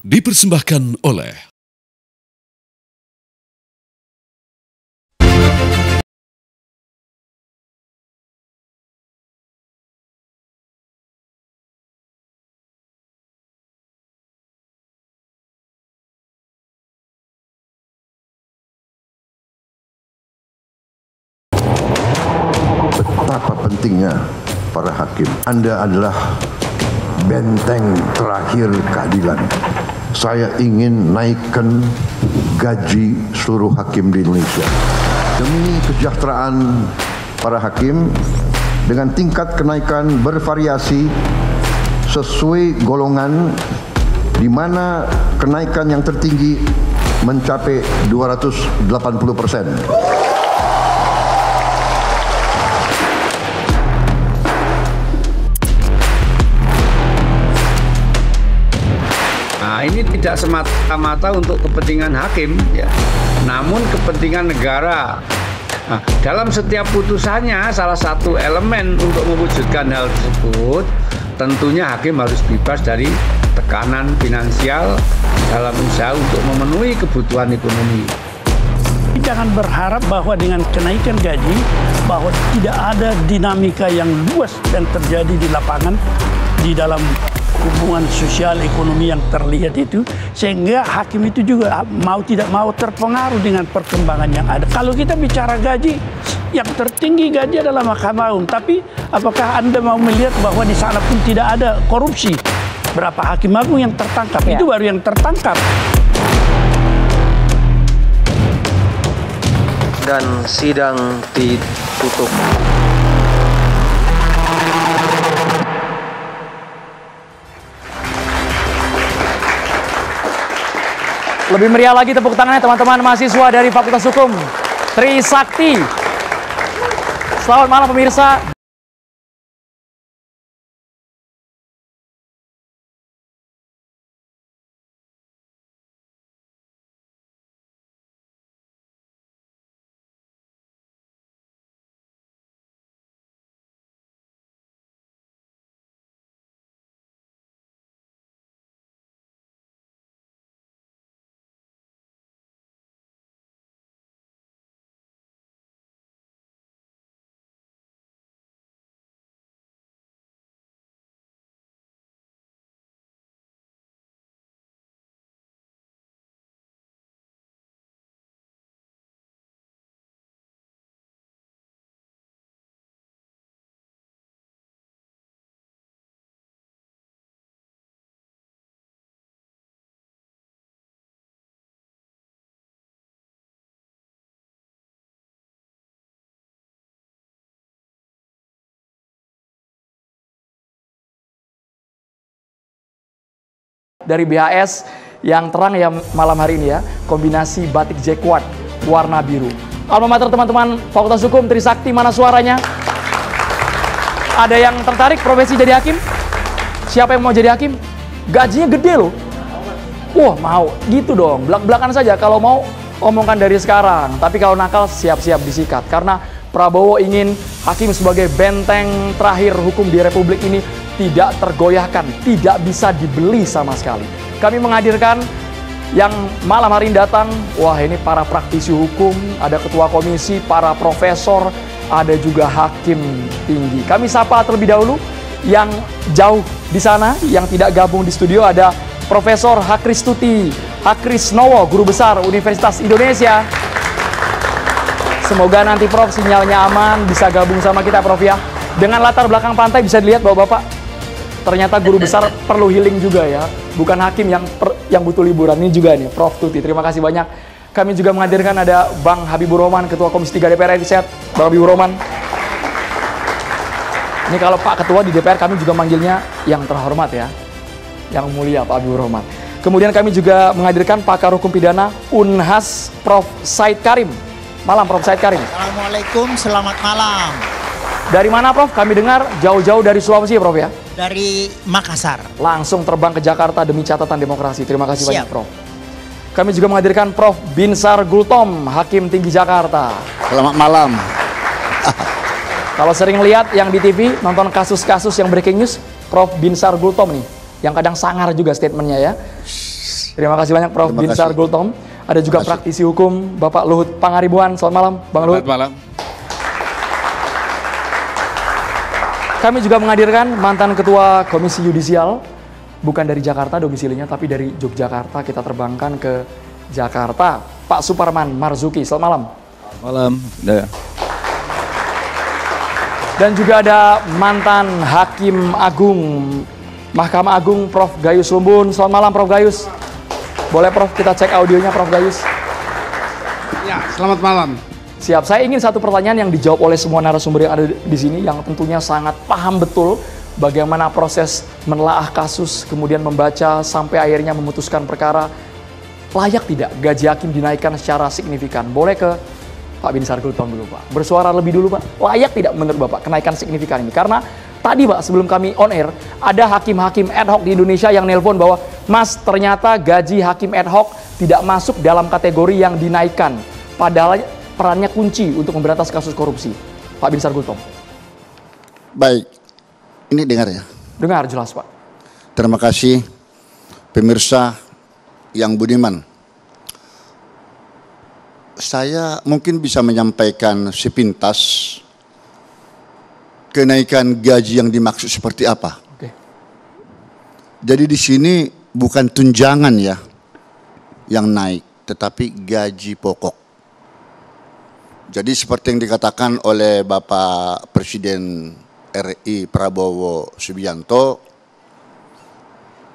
dipersembahkan oleh betapa pentingnya para hakim. Anda adalah benteng terakhir keadilan. Saya ingin naikkan gaji seluruh hakim di Indonesia demi kesejahteraan para hakim dengan tingkat kenaikan bervariasi sesuai golongan, di mana kenaikan yang tertinggi mencapai 280%. Nah, ini tidak semata-mata untuk kepentingan hakim, ya, namun kepentingan negara. Nah, dalam setiap putusannya, salah satu elemen untuk mewujudkan hal tersebut, tentunya hakim harus bebas dari tekanan finansial dalam usaha untuk memenuhi kebutuhan ekonomi. Jangan berharap bahwa dengan kenaikan gaji, bahwa tidak ada dinamika yang luas dan terjadi di lapangan, di dalam hubungan sosial ekonomi yang terlihat itu, sehingga hakim itu juga mau tidak mau terpengaruh dengan perkembangan yang ada. Kalau kita bicara gaji, yang tertinggi gaji adalah Mahkamah Agung, tapi apakah Anda mau melihat bahwa di sana pun tidak ada korupsi? Berapa hakim agung yang tertangkap? Ya. Itu baru yang tertangkap. Dan sidang ditutup. Lebih meriah lagi tepuk tangannya teman-teman mahasiswa dari Fakultas Hukum Trisakti. Selamat malam pemirsa. Dari BHS yang terang ya malam hari ini ya, kombinasi batik jacquard warna biru. Alma mater teman-teman Fakultas Hukum Trisakti, mana suaranya? Ada yang tertarik profesi jadi hakim? Siapa yang mau jadi hakim? Gajinya gede loh. Wah, mau gitu dong, belak-belakan saja kalau mau omongkan dari sekarang. Tapi kalau nakal siap-siap disikat, karena Prabowo ingin hakim sebagai benteng terakhir hukum di Republik ini tidak tergoyahkan, tidak bisa dibeli sama sekali. Kami menghadirkan yang malam hari ini datang, wah ini para praktisi hukum, ada ketua komisi, para profesor, ada juga hakim tinggi. Kami sapa terlebih dahulu yang jauh di sana, yang tidak gabung di studio, ada Profesor Hakristuti Hakrisnowo, Guru Besar Universitas Indonesia. Semoga nanti Prof sinyalnya aman, bisa gabung sama kita Prof ya. Dengan latar belakang pantai bisa dilihat Bapak-Bapak. Ternyata guru besar perlu healing juga ya, bukan hakim yang butuh liburan. Ini juga nih Prof Tuti, terima kasih banyak. Kami juga menghadirkan ada Bang Habibur Rahman, Ketua Komisi 3 DPR RI. Sehat Bang Habibur Rahman. Ini kalau Pak Ketua di DPR kami juga manggilnya yang terhormat ya, yang mulia Pak Habibur Rahman. Kemudian kami juga menghadirkan pakar hukum pidana Unhas Prof Said Karim. Malam Prof Said Karim. Assalamualaikum, selamat malam. Dari mana Prof? Kami dengar jauh-jauh dari Sulawesi ya Prof ya? Dari Makassar. Langsung terbang ke Jakarta demi catatan demokrasi. Terima kasih Siap. banyak Prof. Kami juga menghadirkan Prof Binsar Gultom, Hakim Tinggi Jakarta. Selamat malam. Kalau sering lihat yang di TV, nonton kasus-kasus yang breaking news, Prof Binsar Gultom nih, yang kadang sangar juga statementnya ya. Terima kasih banyak Prof. Binsar Gultom. Ada juga praktisi hukum Bapak Luhut Pangaribuan. Selamat malam, Bang Luhut. Selamat malam. Kami juga menghadirkan mantan Ketua Komisi Yudisial, bukan dari Jakarta domisilinya, tapi dari Yogyakarta. Kita terbangkan ke Jakarta, Pak Suparman Marzuki. Selamat malam. Malam. Dan juga ada mantan Hakim Agung Mahkamah Agung, Prof. Gayus Lumbun. Selamat malam, Prof. Gayus. Boleh, Prof, kita cek audionya, Prof. Gayus? Ya, selamat malam. Siap. Saya ingin satu pertanyaan yang dijawab oleh semua narasumber yang ada di sini, yang tentunya sangat paham betul bagaimana proses menelaah kasus, kemudian membaca sampai akhirnya memutuskan perkara. Layak tidak gaji hakim dinaikkan secara signifikan? Boleh ke Pak Binsar Gultom dulu, Pak. Bersuara lebih dulu, Pak. Layak tidak menurut Bapak kenaikan signifikan ini? Karena tadi, Pak, sebelum kami on air, ada hakim-hakim ad hoc di Indonesia yang nelpon bahwa, Mas, ternyata gaji hakim ad hoc tidak masuk dalam kategori yang dinaikkan. Padahal perannya kunci untuk memberantas kasus korupsi. Pak Binsar Gultom. Baik, ini dengar ya? Dengar jelas, Pak. Terima kasih pemirsa yang budiman. Saya mungkin bisa menyampaikan sepintas kenaikan gaji yang dimaksud seperti apa. Oke. Jadi di sini bukan tunjangan ya yang naik, tetapi gaji pokok. Jadi seperti yang dikatakan oleh Bapak Presiden RI Prabowo Subianto,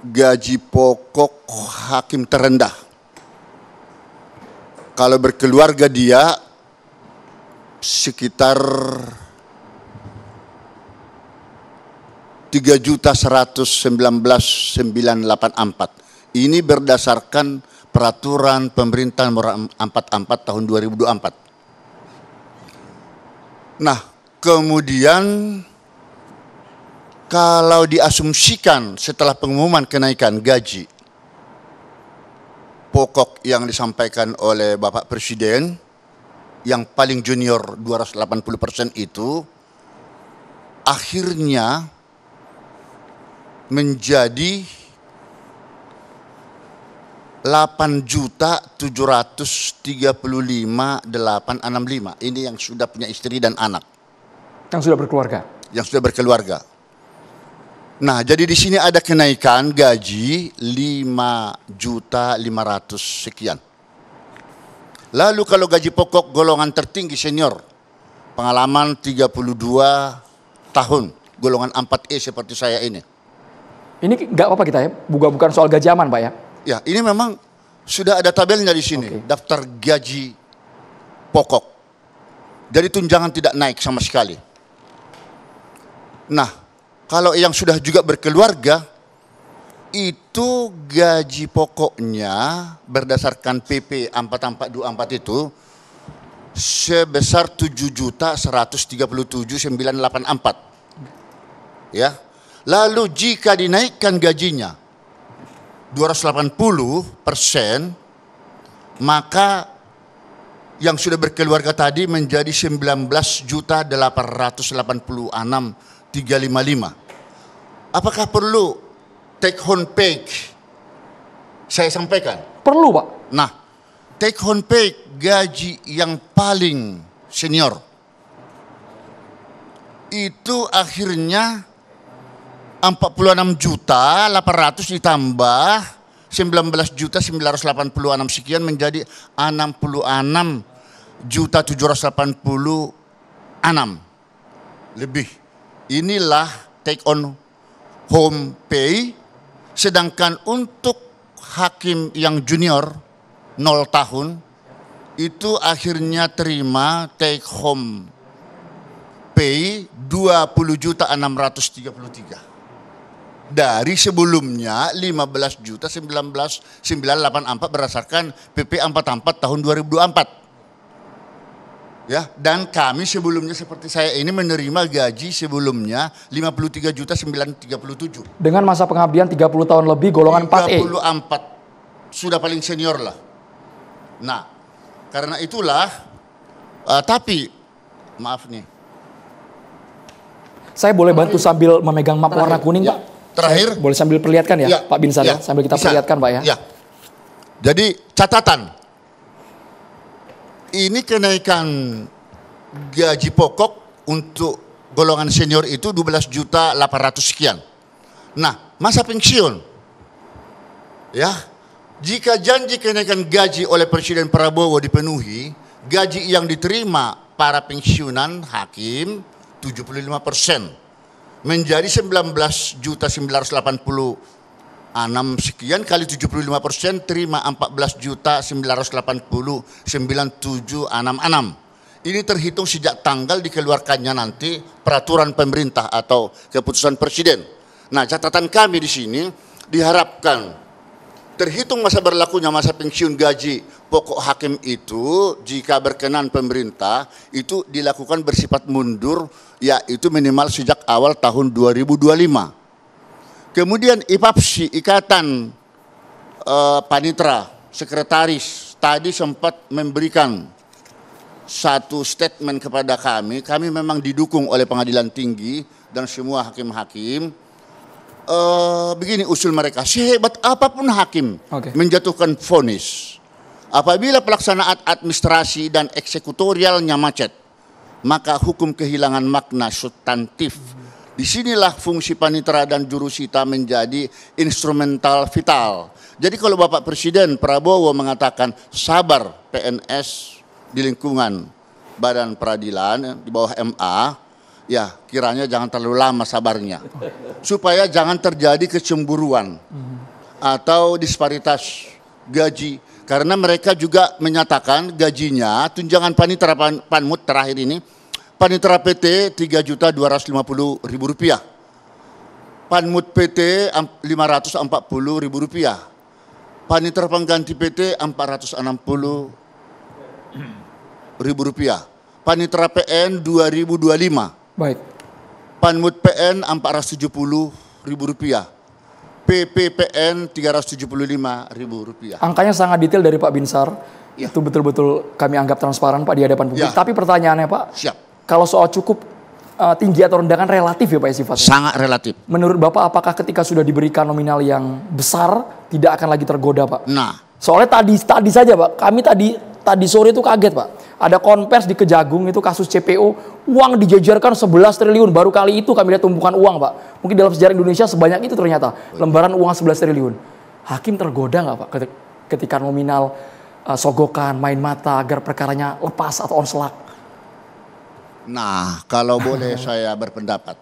gaji pokok hakim terendah. Kalau berkeluarga dia sekitar 3.119.984. Ini berdasarkan peraturan pemerintah nomor 44 tahun 2024. Nah, kemudian kalau diasumsikan setelah pengumuman kenaikan gaji pokok yang disampaikan oleh Bapak Presiden, yang paling junior 280% itu, akhirnya menjadi 8.735.865. Ini yang sudah punya istri dan anak. Yang sudah berkeluarga. Yang sudah berkeluarga. Nah, jadi di sini ada kenaikan gaji 5.500.000 sekian. Lalu kalau gaji pokok golongan tertinggi senior, pengalaman 32 tahun, golongan 4E seperti saya ini. Ini nggak apa-apa kita ya, bukan soal gaji aman, Pak ya? Ya, ini memang sudah ada tabelnya di sini, daftar gaji pokok. Jadi tunjangan tidak naik sama sekali. Nah, kalau yang sudah juga berkeluarga, itu gaji pokoknya berdasarkan PP 4424 itu sebesar 7.137.984. Ya. Lalu jika dinaikkan gajinya 280%, maka yang sudah berkeluarga tadi menjadi 19.886.355. Apakah perlu take home pay? Saya sampaikan. Perlu, Pak. Nah, take home pay gaji yang paling senior itu akhirnya 46.800.000 ditambah 19.986 sekian menjadi 66.786 lebih. Inilah take on home pay. Sedangkan untuk hakim yang junior 0 tahun itu akhirnya terima take home pay 20.633. Dari sebelumnya 15.994 berdasarkan PP 44 tahun 2024. Ya, dan kami sebelumnya seperti saya ini menerima gaji sebelumnya 53.937. Dengan masa pengabdian 30 tahun lebih golongan 4E. 34. Sudah paling senior lah. Nah, karena itulah tapi maaf nih. Saya boleh bantu sambil memegang map warna kuning, ya. Pak? Terakhir, boleh sambil perlihatkan ya, Pak Binsar ya, sambil kita perlihatkan, Pak ya. Jadi catatan, ini kenaikan gaji pokok untuk golongan senior itu 12.800.000 sekian. Nah, masa pensiun, ya, jika janji kenaikan gaji oleh Presiden Prabowo dipenuhi, gaji yang diterima para pensiunan hakim 75% menjadi 19.986 sekian kali 75% terima 14.980.9766. Ini terhitung sejak tanggal dikeluarkannya nanti peraturan pemerintah atau keputusan presiden. Nah, catatan kami di sini diharapkan terhitung masa berlakunya masa pensiun gaji pokok hakim itu jika berkenan pemerintah itu dilakukan bersifat mundur, yaitu minimal sejak awal tahun 2025. Kemudian IPAPSI, Ikatan Panitra, Sekretaris, tadi sempat memberikan satu statement kepada kami memang didukung oleh Pengadilan Tinggi dan semua hakim-hakim. Begini usul mereka, sehebat apapun hakim menjatuhkan vonis, apabila pelaksanaan administrasi dan eksekutorialnya macet, maka hukum kehilangan makna substantif. Disinilah fungsi panitera dan jurusita menjadi instrumental vital. Jadi kalau Bapak Presiden Prabowo mengatakan sabar PNS di lingkungan badan peradilan di bawah MA, ya kiranya jangan terlalu lama sabarnya. Supaya jangan terjadi kecemburuan atau disparitas gaji. Karena mereka juga menyatakan gajinya, tunjangan panitera Panmut terakhir ini, Panitera PT Rp3.250.000, Panmut PT Rp540.000, Panitera pengganti PT Rp460.000, Panitera PN Rp2.025, Baik. Panmut PN Rp470.000, PPPN Rp375.000. Angkanya sangat detail dari Pak Binsar. Ya. Itu betul-betul kami anggap transparan Pak di hadapan publik. Ya. Tapi pertanyaannya Pak, siap. Kalau soal cukup tinggi atau rendah kan relatif ya Pak ya sifatnya? Sangat relatif. Menurut Bapak apakah ketika sudah diberikan nominal yang besar tidak akan lagi tergoda Pak? Nah. Soalnya tadi saja Pak, kami tadi sore itu kaget Pak. Ada konvers di Kejagung itu kasus CPO, uang dijajarkan 11 triliun. Baru kali itu kami lihat tumpukan uang Pak. Mungkin dalam sejarah Indonesia sebanyak itu ternyata. Lembaran uang 11 triliun. Hakim tergoda nggak Pak ketika nominal sogokan, main mata agar perkaranya lepas atau onslak? Nah, kalau boleh saya berpendapat,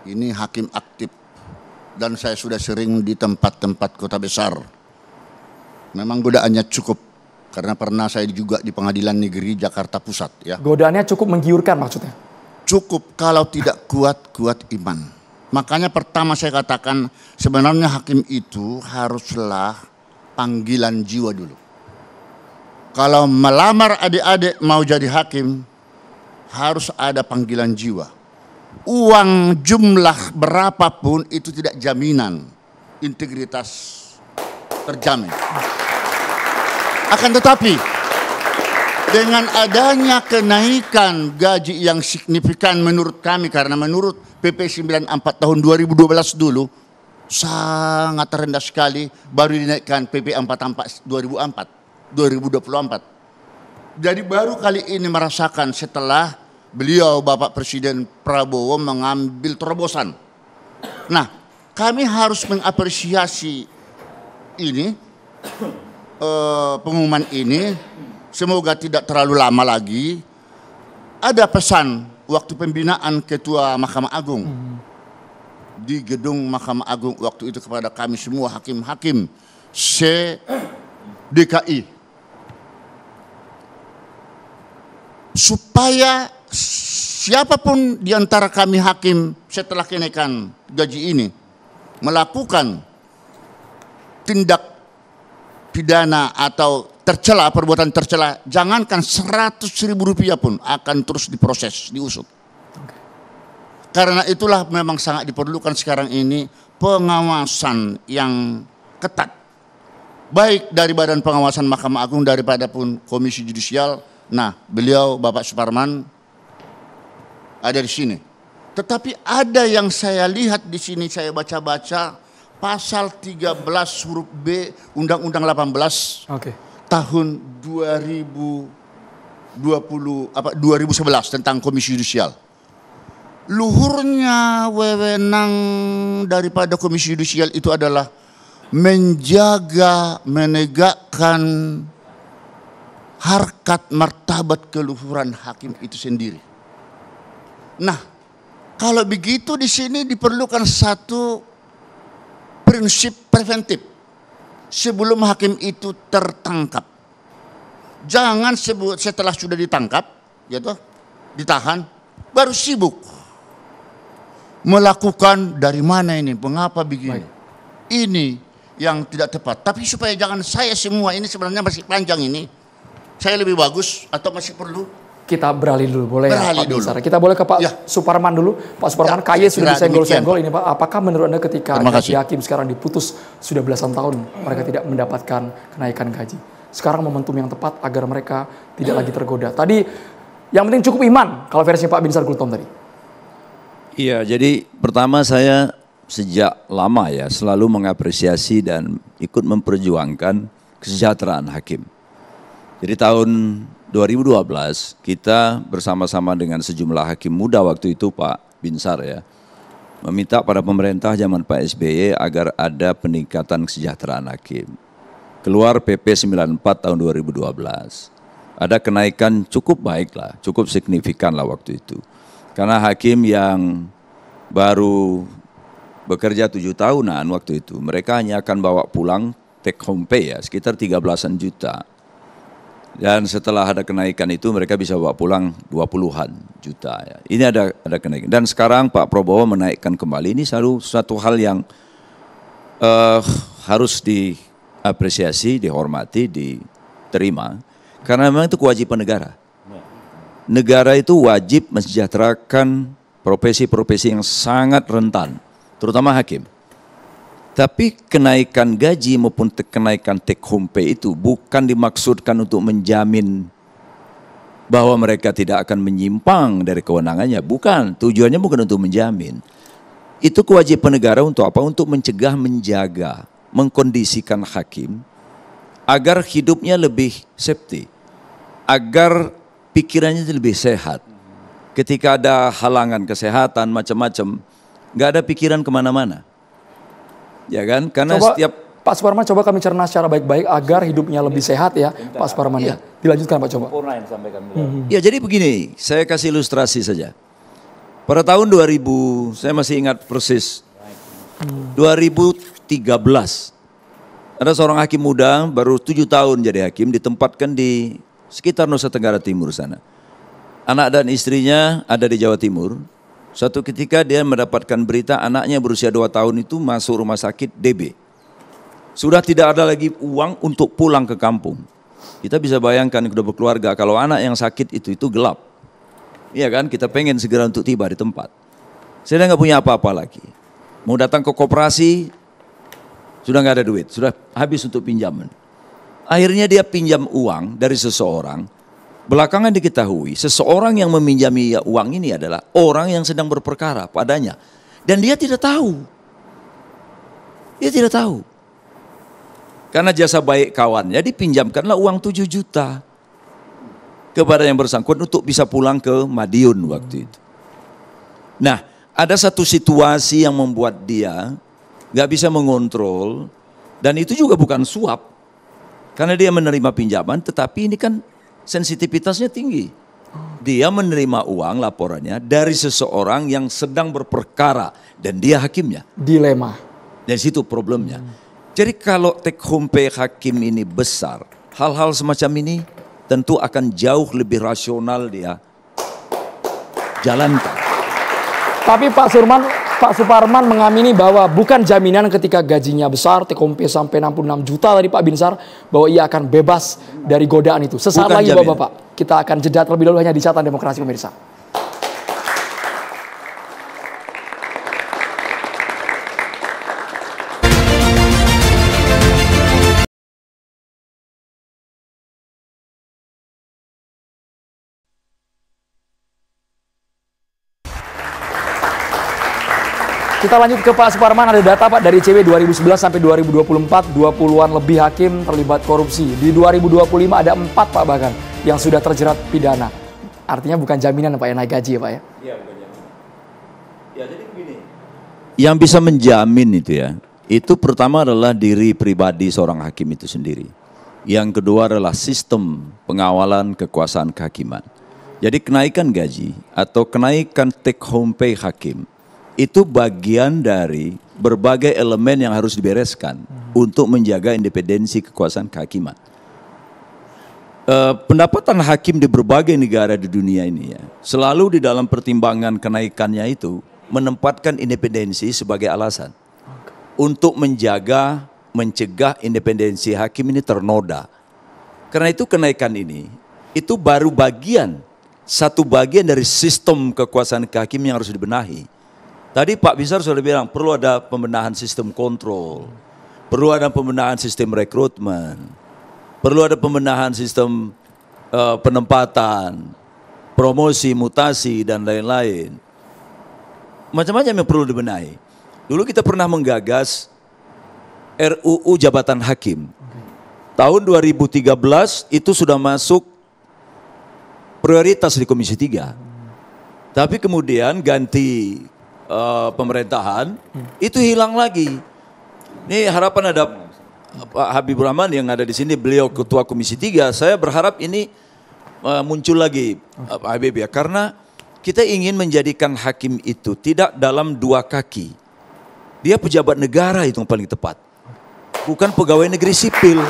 ini hakim aktif dan saya sudah sering di tempat-tempat kota besar. Memang godaannya cukup karena pernah saya juga di Pengadilan Negeri Jakarta Pusat ya. Godaannya cukup menggiurkan maksudnya? Cukup kalau tidak kuat iman. Makanya pertama saya katakan sebenarnya hakim itu haruslah panggilan jiwa dulu. Kalau melamar adik-adik mau jadi hakim, harus ada panggilan jiwa. Uang jumlah berapapun itu tidak jaminan integritas terjamin. Akan tetapi, dengan adanya kenaikan gaji yang signifikan menurut kami, karena menurut PP 94 tahun 2012 dulu, sangat rendah sekali, baru dinaikkan PP 44 2024. Jadi baru kali ini merasakan setelah beliau Bapak Presiden Prabowo mengambil terobosan. Nah, kami harus mengapresiasi ini, pengumuman ini. Semoga tidak terlalu lama lagi. Ada pesan waktu pembinaan Ketua Mahkamah Agung di gedung Mahkamah Agung waktu itu kepada kami semua hakim-hakim se-DKI. Supaya siapapun di antara kami hakim setelah kenaikan gaji ini melakukan tindak pidana atau tercela, perbuatan tercela, jangankan Rp100.000 pun akan terus diproses, diusut. Karena itulah memang sangat diperlukan sekarang ini pengawasan yang ketat. Baik dari Badan Pengawasan Mahkamah Agung daripada pun Komisi Judisial. Nah, beliau Bapak Suparman ada di sini. Tetapi ada yang saya lihat di sini, saya baca-baca pasal 13 huruf B Undang-Undang 18 tahun 2011 tentang Komisi Yudisial. Luhurnya wewenang daripada Komisi Yudisial itu adalah menjaga, menegakkan harkat martabat keluhuran hakim itu sendiri. Nah, kalau begitu di sini diperlukan satu prinsip preventif sebelum hakim itu tertangkap. Jangan setelah sudah ditangkap, ditahan, baru sibuk melakukan dari mana ini, mengapa begini. Ini yang tidak tepat. Tapi supaya jangan saya semua ini sebenarnya masih panjang ini, saya lebih bagus atau masih perlu kita beralih dulu, boleh beralih ya Pak dulu. Kita boleh ke Pak Suparman dulu. Pak Suparman, KY sudah disenggol-senggol ini Pak. Apakah menurut Anda ketika gaji hakim sekarang diputus sudah belasan tahun mereka tidak mendapatkan kenaikan gaji? Sekarang momentum yang tepat agar mereka tidak lagi tergoda. Tadi yang penting cukup iman kalau versi Pak Binsar Gultom tadi. Iya, jadi pertama saya sejak lama ya selalu mengapresiasi dan ikut memperjuangkan kesejahteraan hakim. Jadi tahun 2012 kita bersama-sama dengan sejumlah hakim muda waktu itu Pak Binsar ya, meminta pada pemerintah zaman Pak SBY agar ada peningkatan kesejahteraan hakim. Keluar PP 94 tahun 2012. Ada kenaikan cukup baik lah, cukup signifikan lah waktu itu. Karena hakim yang baru bekerja 7 tahunan waktu itu, mereka hanya akan bawa pulang take home pay ya, sekitar 13-an juta. Dan setelah ada kenaikan itu mereka bisa bawa pulang 20-an juta ya. Ini ada kenaikan. Dan sekarang Pak Prabowo menaikkan kembali, ini satu hal yang harus diapresiasi, dihormati, diterima. Karena memang itu kewajiban negara. Negara itu wajib mensejahterakan profesi-profesi yang sangat rentan, terutama hakim. Tapi kenaikan gaji maupun kenaikan take home pay itu bukan dimaksudkan untuk menjamin bahwa mereka tidak akan menyimpang dari kewenangannya. Bukan, tujuannya bukan untuk menjamin. Itu kewajiban negara untuk apa? Untuk mencegah, menjaga, mengkondisikan hakim agar hidupnya lebih safety, agar pikirannya lebih sehat. Ketika ada halangan kesehatan macam-macam, nggak ada pikiran kemana-mana, ya kan? Karena setiap Pak Suparman coba kami cerna secara baik-baik agar hidupnya lebih sehat ya, Pak Suparman ya. Dilanjutkan Pak coba. Ya jadi begini, saya kasih ilustrasi saja. Pada tahun 2000, saya masih ingat persis, 2013, ada seorang hakim muda baru 7 tahun jadi hakim, ditempatkan di sekitar Nusa Tenggara Timur sana. Anak dan istrinya ada di Jawa Timur. Suatu ketika dia mendapatkan berita anaknya berusia 2 tahun itu masuk rumah sakit DB. Sudah tidak ada lagi uang untuk pulang ke kampung. Kita bisa bayangkan sudah berkeluarga kalau anak yang sakit itu gelap. Iya kan, kita pengen segera untuk tiba di tempat. Saya nggak punya apa-apa lagi. Mau datang ke koperasi, sudah nggak ada duit, sudah habis untuk pinjaman. Akhirnya dia pinjam uang dari seseorang. Belakangan diketahui seseorang yang meminjami uang ini adalah orang yang sedang berperkara padanya. Dan dia tidak tahu. Dia tidak tahu. Karena jasa baik kawannya dipinjamkanlah uang 7 juta kepada yang bersangkutan untuk bisa pulang ke Madiun waktu itu. Nah, ada satu situasi yang membuat dia nggak bisa mengontrol, dan itu juga bukan suap. Karena dia menerima pinjaman, tetapi ini kan sensitivitasnya tinggi. Dia menerima uang laporannya dari seseorang yang sedang berperkara dan dia hakimnya. Dilema. Dari situ problemnya. Jadi kalau take home pay hakim ini besar, hal-hal semacam ini tentu akan jauh lebih rasional dia jalankan. Tapi Pak Suparman mengamini bahwa bukan jaminan ketika gajinya besar, take home pay sampai 66 juta tadi Pak Binsar, bahwa ia akan bebas dari godaan itu. Sesaat lagi Bapak-Bapak, kita akan jeda terlebih dahulu hanya di Catatan Demokrasi pemirsa. Kita lanjut ke Pak Suparman, ada data Pak dari ICW 2011 sampai 2024, 20-an lebih hakim terlibat korupsi. Di 2025 ada 4 Pak bahkan yang sudah terjerat pidana. Artinya bukan jaminan Pak ya naik gaji ya Pak ya? Iya bukan jaminan. Ya jadi begini. Yang bisa menjamin itu ya, itu pertama adalah diri pribadi seorang hakim itu sendiri. Yang kedua adalah sistem pengawalan kekuasaan kehakiman. Jadi kenaikan gaji atau kenaikan take home pay hakim itu bagian dari berbagai elemen yang harus dibereskan untuk menjaga independensi kekuasaan kehakiman. Pendapatan hakim di berbagai negara di dunia ini ya, selalu di dalam pertimbangan kenaikannya itu menempatkan independensi sebagai alasan untuk menjaga, mencegah independensi hakim ini ternoda. Karena itu kenaikan ini, itu baru satu bagian dari sistem kekuasaan kehakim yang harus dibenahi. Tadi Pak Bisar sudah bilang perlu ada pembenahan sistem kontrol, perlu ada pembenahan sistem rekrutmen, perlu ada pembenahan sistem penempatan, promosi, mutasi, dan lain-lain. Macam-macam yang perlu dibenahi. Dulu kita pernah menggagas RUU Jabatan Hakim. Tahun 2013 itu sudah masuk prioritas di Komisi 3. Tapi kemudian ganti pemerintahan, itu hilang lagi. Ini harapan ada Pak Habibur Rahman yang ada di sini, beliau Ketua Komisi 3. Saya berharap ini muncul lagi Pak Habib ya, karena kita ingin menjadikan hakim itu tidak dalam dua kaki. Dia pejabat negara itu yang paling tepat, bukan pegawai negeri sipil.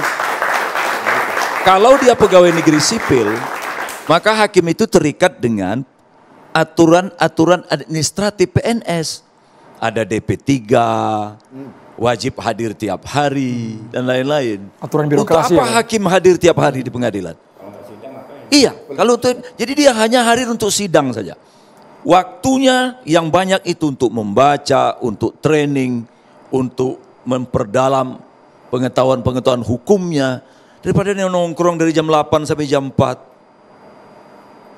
Kalau dia pegawai negeri sipil, maka hakim itu terikat dengan aturan-aturan administratif PNS. Ada DP3, wajib hadir tiap hari, dan lain-lain. Aturan birokrasi. Untuk apa hakim hadir tiap hari di pengadilan? Iya, jadi dia hanya hadir untuk sidang saja. Waktunya yang banyak itu untuk membaca, untuk training, untuk memperdalam pengetahuan-pengetahuan hukumnya, daripada dia nongkrong dari jam 8 sampai jam 4.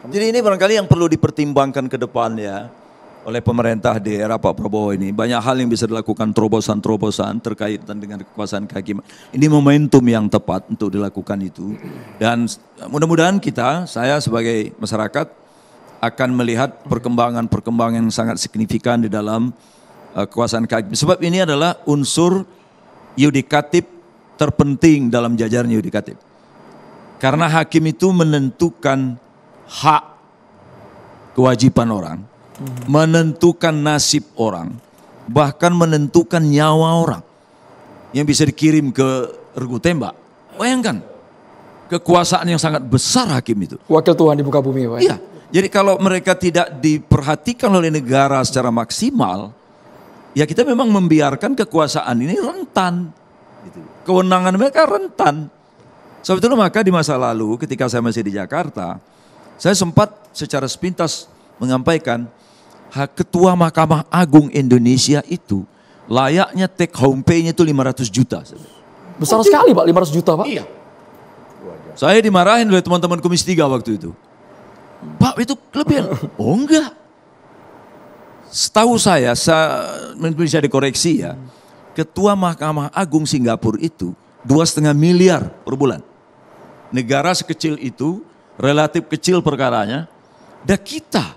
Jadi ini barangkali yang perlu dipertimbangkan ke depannya oleh pemerintah di era Pak Prabowo ini. Banyak hal yang bisa dilakukan, terobosan-terobosan terkait dengan kekuasaan kehakiman. Ini momentum yang tepat untuk dilakukan itu. Dan mudah-mudahan saya sebagai masyarakat akan melihat perkembangan-perkembangan yang sangat signifikan di dalam kekuasaan kehakiman. Sebab ini adalah unsur yudikatif terpenting dalam jajaran yudikatif. Karena hakim itu menentukan hak kewajiban orang, menentukan nasib orang, bahkan menentukan nyawa orang yang bisa dikirim ke regu tembak. Bayangkan kekuasaan yang sangat besar hakim itu. Wakil Tuhan di muka bumi, Pak. Iya. Jadi kalau mereka tidak diperhatikan oleh negara secara maksimal, ya kita memang membiarkan kekuasaan ini rentan. Kewenangan mereka rentan. Sebab itu maka di masa lalu ketika saya masih di Jakarta, saya sempat secara sepintas menyampaikan Ketua Mahkamah Agung Indonesia itu layaknya take home pay-nya itu 500 juta. Besar sekali Pak, 500 juta Pak. Iya. Saya dimarahin oleh teman-teman Komisi 3 waktu itu. Pak itu kelebihan. Oh enggak. Setahu saya bisa dikoreksi ya, Ketua Mahkamah Agung Singapura itu 2,5 miliar per bulan. Negara sekecil itu, relatif kecil perkaranya, dan kita,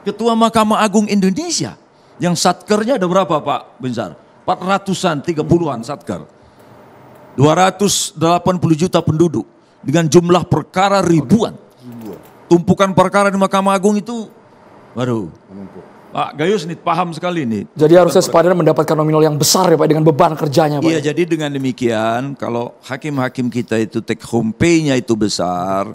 Ketua Mahkamah Agung Indonesia, yang satkernya ada berapa Pak Bensar? 400-an, 30-an satker. 280 juta penduduk, dengan jumlah perkara ribuan. Tumpukan perkara di Mahkamah Agung itu, waduh, Pak Gayus nih paham sekali nih. Jadi harusnya sepadan mendapatkan nominal yang besar ya Pak, dengan beban kerjanya Pak. Iya, jadi dengan demikian kalau hakim-hakim kita itu take home pay-nya itu besar,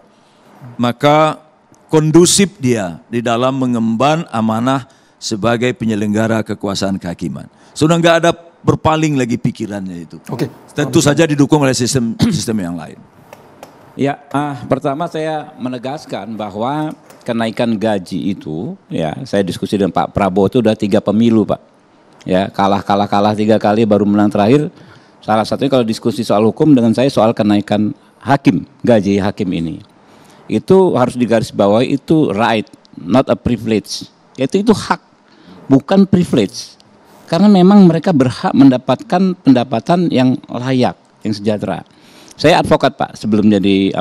maka kondusif dia di dalam mengemban amanah sebagai penyelenggara kekuasaan kehakiman. Sudah nggak ada berpaling lagi pikirannya itu. Oke. Tentu saja didukung oleh sistem yang lain. Ya, pertama saya menegaskan bahwa kenaikan gaji itu, ya saya diskusi dengan Pak Prabowo itu udah 3 pemilu Pak. Ya kalah 3 kali baru menang terakhir. Salah satunya kalau diskusi soal hukum dengan saya soal kenaikan hakim, gaji hakim ini. Itu harus digarisbawahi, itu right, not a privilege. Itu hak. bukan privilege. Karena memang mereka berhak mendapatkan pendapatan yang layak, yang sejahtera. Saya advokat Pak, sebelum jadi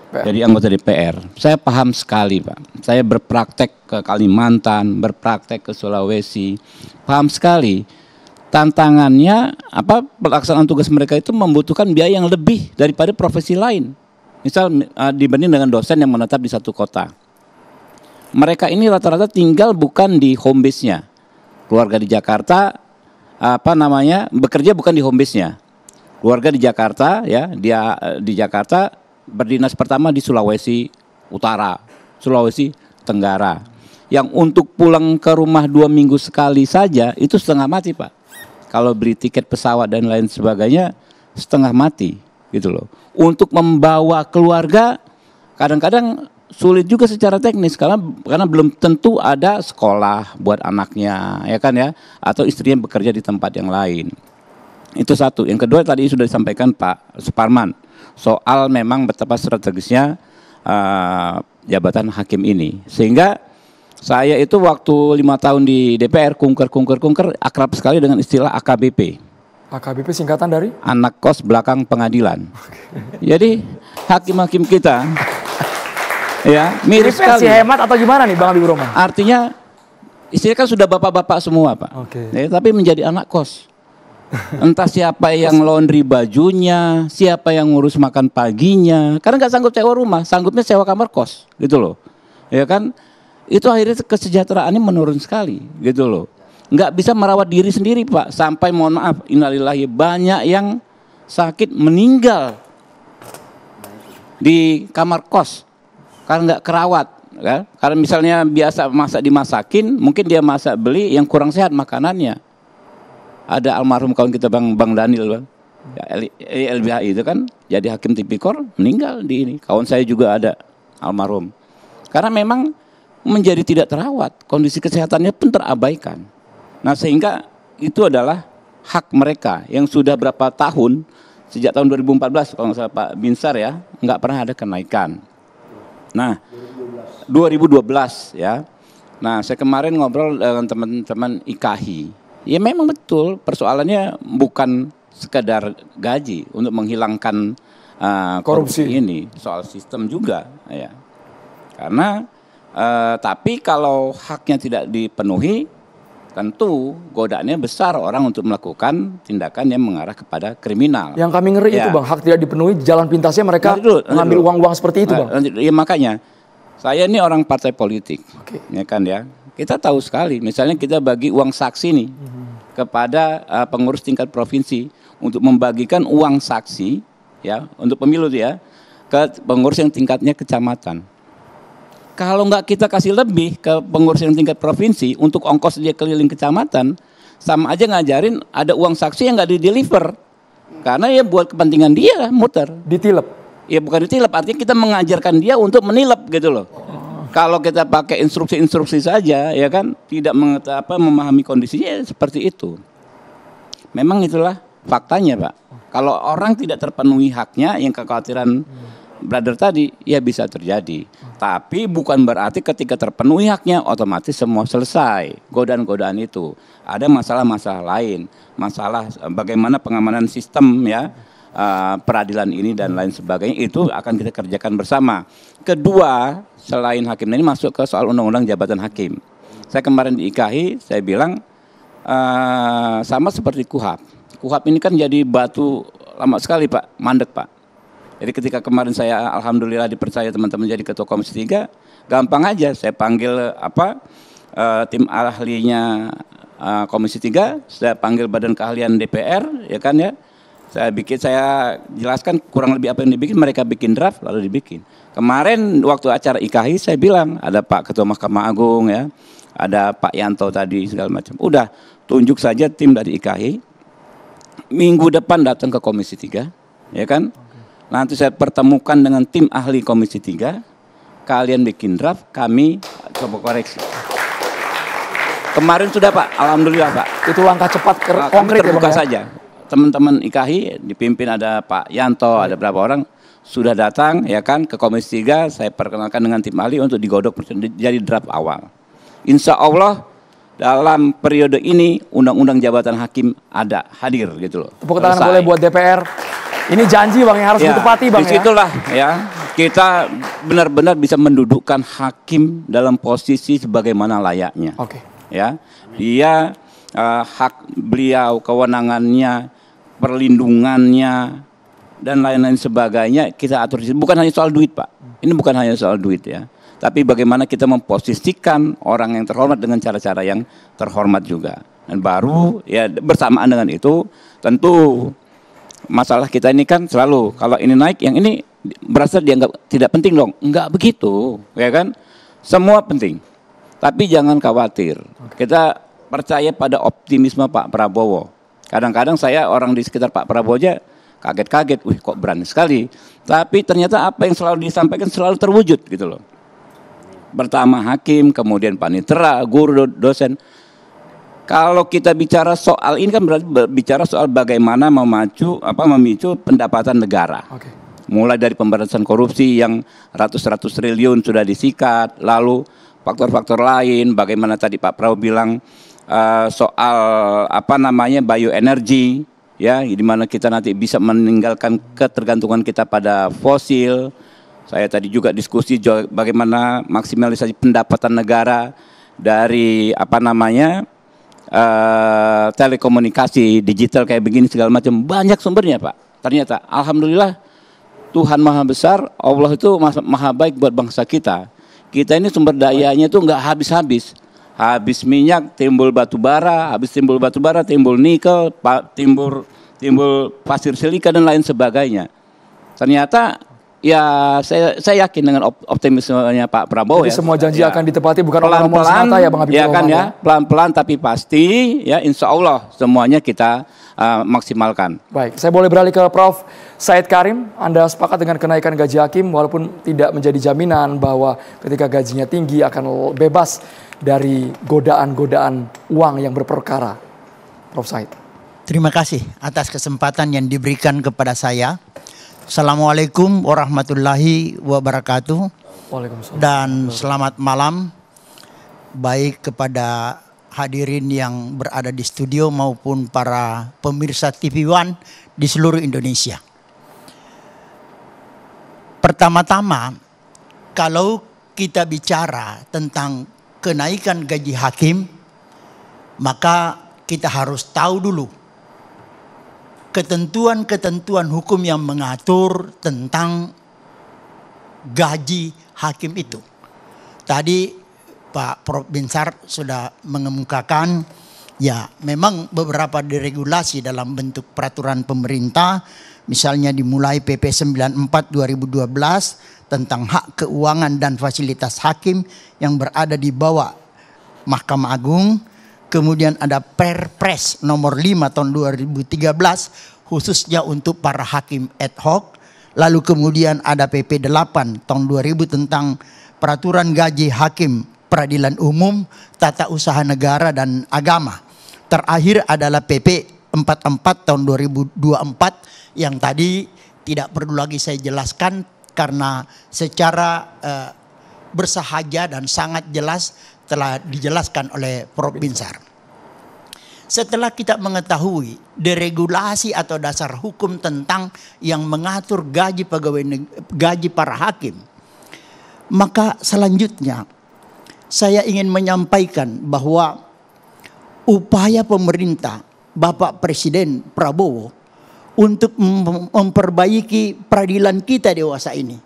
jadi anggota DPR. Saya paham sekali Pak. Saya berpraktek ke Kalimantan, berpraktek ke Sulawesi, paham sekali. Tantangannya pelaksanaan tugas mereka itu membutuhkan biaya yang lebih daripada profesi lain. Misal dibanding dengan dosen yang menetap di satu kota. Mereka ini rata-rata tinggal bukan di home base-nya. Keluarga di Jakarta bekerja bukan di home base-nya. Keluarga di Jakarta ya, dia di Jakarta berdinas pertama di Sulawesi Utara, Sulawesi Tenggara. Yang untuk pulang ke rumah 2 minggu sekali saja itu setengah mati Pak. Kalau beli tiket pesawat dan lain sebagainya setengah mati gitu loh. Untuk membawa keluarga kadang-kadang sulit juga secara teknis karena belum tentu ada sekolah buat anaknya ya kan ya, atau istrinya bekerja di tempat yang lain. Itu satu. Yang kedua tadi sudah disampaikan Pak Suparman soal memang betapa strategisnya jabatan hakim ini, sehingga saya itu waktu 5 tahun di DPR kunker akrab sekali dengan istilah AKBP. AKBP singkatan dari? Anak kos belakang pengadilan. Jadi hakim-hakim kita ya mirip sekali. Versi hemat atau gimana nih Bang Habibur Rahman? Artinya istrinya kan sudah bapak-bapak semua Pak. Ya, tapi menjadi anak kos. Entah siapa yang laundry bajunya, siapa yang ngurus makan paginya. Karena nggak sanggup sewa rumah, sanggupnya sewa kamar kos, gitu loh. Ya kan? Itu akhirnya kesejahteraannya menurun sekali, gitu loh. Nggak bisa merawat diri sendiri Pak. Sampai mohon maaf, innalillahi, banyak yang sakit meninggal di kamar kos karena nggak kerawat. Ya? Karena misalnya biasa masak dimasakin, mungkin dia masak beli yang kurang sehat makanannya. Ada almarhum kawan kita Bang Daniel, ya, LBHI itu kan jadi hakim tipikor meninggal di ini. Kawan saya juga ada almarhum. Karena memang menjadi tidak terawat, kondisi kesehatannya pun terabaikan. Nah sehingga itu adalah hak mereka yang sudah berapa tahun, sejak tahun 2014 kalau nggak salah Pak Binsar ya, nggak pernah ada kenaikan. Nah 2012 ya. Nah saya kemarin ngobrol dengan teman-teman IKAHI. Ya memang betul persoalannya bukan sekedar gaji untuk menghilangkan korupsi ini, soal sistem juga ya. Karena tapi kalau haknya tidak dipenuhi, tentu godaannya besar orang untuk melakukan tindakan yang mengarah kepada kriminal. Yang kami ngeri itu Bang, hak tidak dipenuhi, jalan pintasnya mereka mengambil uang-uang seperti itu Bang. Ya makanya saya ini orang partai politik, ya kan ya. Kita tahu sekali, misalnya kita bagi uang saksi nih kepada pengurus tingkat provinsi untuk membagikan uang saksi ya untuk pemilu ya ke pengurus yang tingkatnya kecamatan. Kalau nggak kita kasih lebih ke pengurus yang tingkat provinsi untuk ongkos dia keliling kecamatan, sama aja ngajarin ada uang saksi yang nggak di-deliver. Karena ya buat kepentingan dia muter. Ditilep? Ya bukan ditilep, artinya kita mengajarkan dia untuk menilep gitu loh. Kalau kita pakai instruksi-instruksi saja ya kan, tidak memahami kondisinya seperti itu. Memang itulah faktanya Pak. Kalau orang tidak terpenuhi haknya, yang kekhawatiran brother tadi, ya bisa terjadi. Tapi bukan berarti ketika terpenuhi haknya otomatis semua selesai. Godaan-godaan itu. Ada masalah-masalah lain. Masalah bagaimana pengamanan sistem ya, peradilan ini dan lain sebagainya, itu akan kita kerjakan bersama. Kedua, selain hakim ini masuk ke soal undang-undang jabatan hakim. Saya kemarin di IKAHI, saya bilang sama seperti KUHAP. KUHAP ini kan jadi batu lama sekali Pak, mandek Pak. Jadi ketika kemarin saya alhamdulillah dipercaya teman-teman jadi ketua Komisi 3, gampang aja saya panggil tim ahlinya Komisi 3, saya panggil Badan Keahlian DPR, ya kan ya. Saya jelaskan kurang lebih apa yang dibikin, mereka bikin draft lalu dibikin. Kemarin waktu acara IKAHI saya bilang ada Pak Ketua Mahkamah Agung ya, ada Pak Yanto tadi segala macam. Udah tunjuk saja tim dari IKAHI. Minggu depan datang ke Komisi 3, ya kan? Nanti saya pertemukan dengan tim ahli Komisi 3. Kalian bikin draft, kami coba koreksi. Kemarin sudah Pak, alhamdulillah Pak. Itu langkah cepat konkret terbuka saja. Teman-teman IKAHI dipimpin ada Pak Yanto, ada berapa orang sudah datang ya kan ke Komisi 3, saya perkenalkan dengan tim ahli untuk digodok jadi draft awal. Insya Allah dalam periode ini undang-undang jabatan hakim ada hadir gitu loh. Tepuk tangan Selesai. boleh buat DPR. Ini janji Bang yang harus ditepati Bang ya. Disitulah ya kita benar-benar bisa mendudukkan hakim dalam posisi sebagaimana layaknya. Oke. Ya, dia hak beliau, kewenangannya, perlindungannya dan lain-lain sebagainya kita atur. Bukan hanya soal duit Pak. Ini bukan hanya soal duit ya. Tapi bagaimana kita memposisikan orang yang terhormat dengan cara-cara yang terhormat juga. Dan baru ya bersamaan dengan itu tentu masalah kita ini kan selalu kalau ini naik yang ini berasa dianggap tidak penting dong. Enggak begitu, ya kan? Semua penting. Tapi jangan khawatir. Kita percaya pada optimisme Pak Prabowo. Kadang-kadang saya orang di sekitar Pak Prabowo aja kaget-kaget, wih kok berani sekali. Tapi ternyata apa yang selalu disampaikan selalu terwujud gitu loh. Pertama hakim, kemudian panitera, guru, dosen. Kalau kita bicara soal ini kan berarti bicara soal bagaimana memicu pendapatan negara. Oke. Mulai dari pemberantasan korupsi yang ratus-ratus triliun sudah disikat, lalu faktor-faktor lain, bagaimana tadi Pak Prabowo bilang soal bioenergi, ya, di mana kita nanti bisa meninggalkan ketergantungan kita pada fosil. Saya tadi juga diskusi bagaimana maksimalisasi pendapatan negara dari telekomunikasi digital kayak begini segala macam, banyak sumbernya Pak. Ternyata alhamdulillah Tuhan Maha Besar, Allah itu maha baik buat bangsa kita. Kita ini sumber dayanya tuh nggak habis-habis. Habis minyak timbul batu bara, habis timbul batu bara timbul nikel, timbul pasir silika dan lain sebagainya. Ternyata ya saya yakin dengan optimismenya Pak Prabowo. Jadi ya. semua janji ya, akan ditepati, bukan omong-omong semata ya Bang Habibur ya kan Rahman, ya, pelan-pelan tapi pasti ya insya Allah semuanya kita maksimalkan. Baik, saya boleh beralih ke Prof. Said Karim. Anda sepakat dengan kenaikan gaji hakim walaupun tidak menjadi jaminan bahwa ketika gajinya tinggi akan bebas dari godaan-godaan uang yang berperkara. Prof. Said. Terima kasih atas kesempatan yang diberikan kepada saya. Assalamualaikum warahmatullahi wabarakatuh. Waalaikumsalam. Dan selamat malam baik kepada hadirin yang berada di studio maupun para pemirsa TV One di seluruh Indonesia. Pertama-tama, kalau kita bicara tentang kenaikan gaji hakim, maka kita harus tahu dulu ketentuan-ketentuan hukum yang mengatur tentang gaji hakim itu. Tadi Pak Prof. Binsar sudah mengemukakan, ya memang beberapa deregulasi dalam bentuk peraturan pemerintah, misalnya dimulai PP 94 2012 tentang hak keuangan dan fasilitas hakim yang berada di bawah Mahkamah Agung. Kemudian ada Perpres nomor 5 tahun 2013 khususnya untuk para hakim ad hoc. Lalu kemudian ada PP 8 tahun 2000 tentang peraturan gaji hakim peradilan umum, tata usaha negara dan agama. Terakhir adalah PP 44 tahun 2024 yang tadi tidak perlu lagi saya jelaskan karena secara bersahaja dan sangat jelas telah dijelaskan oleh Prof. Binsar. Setelah kita mengetahui deregulasi atau dasar hukum tentang yang mengatur gaji para hakim, maka selanjutnya saya ingin menyampaikan bahwa upaya pemerintah Bapak Presiden Prabowo untuk memperbaiki peradilan kita dewasa ini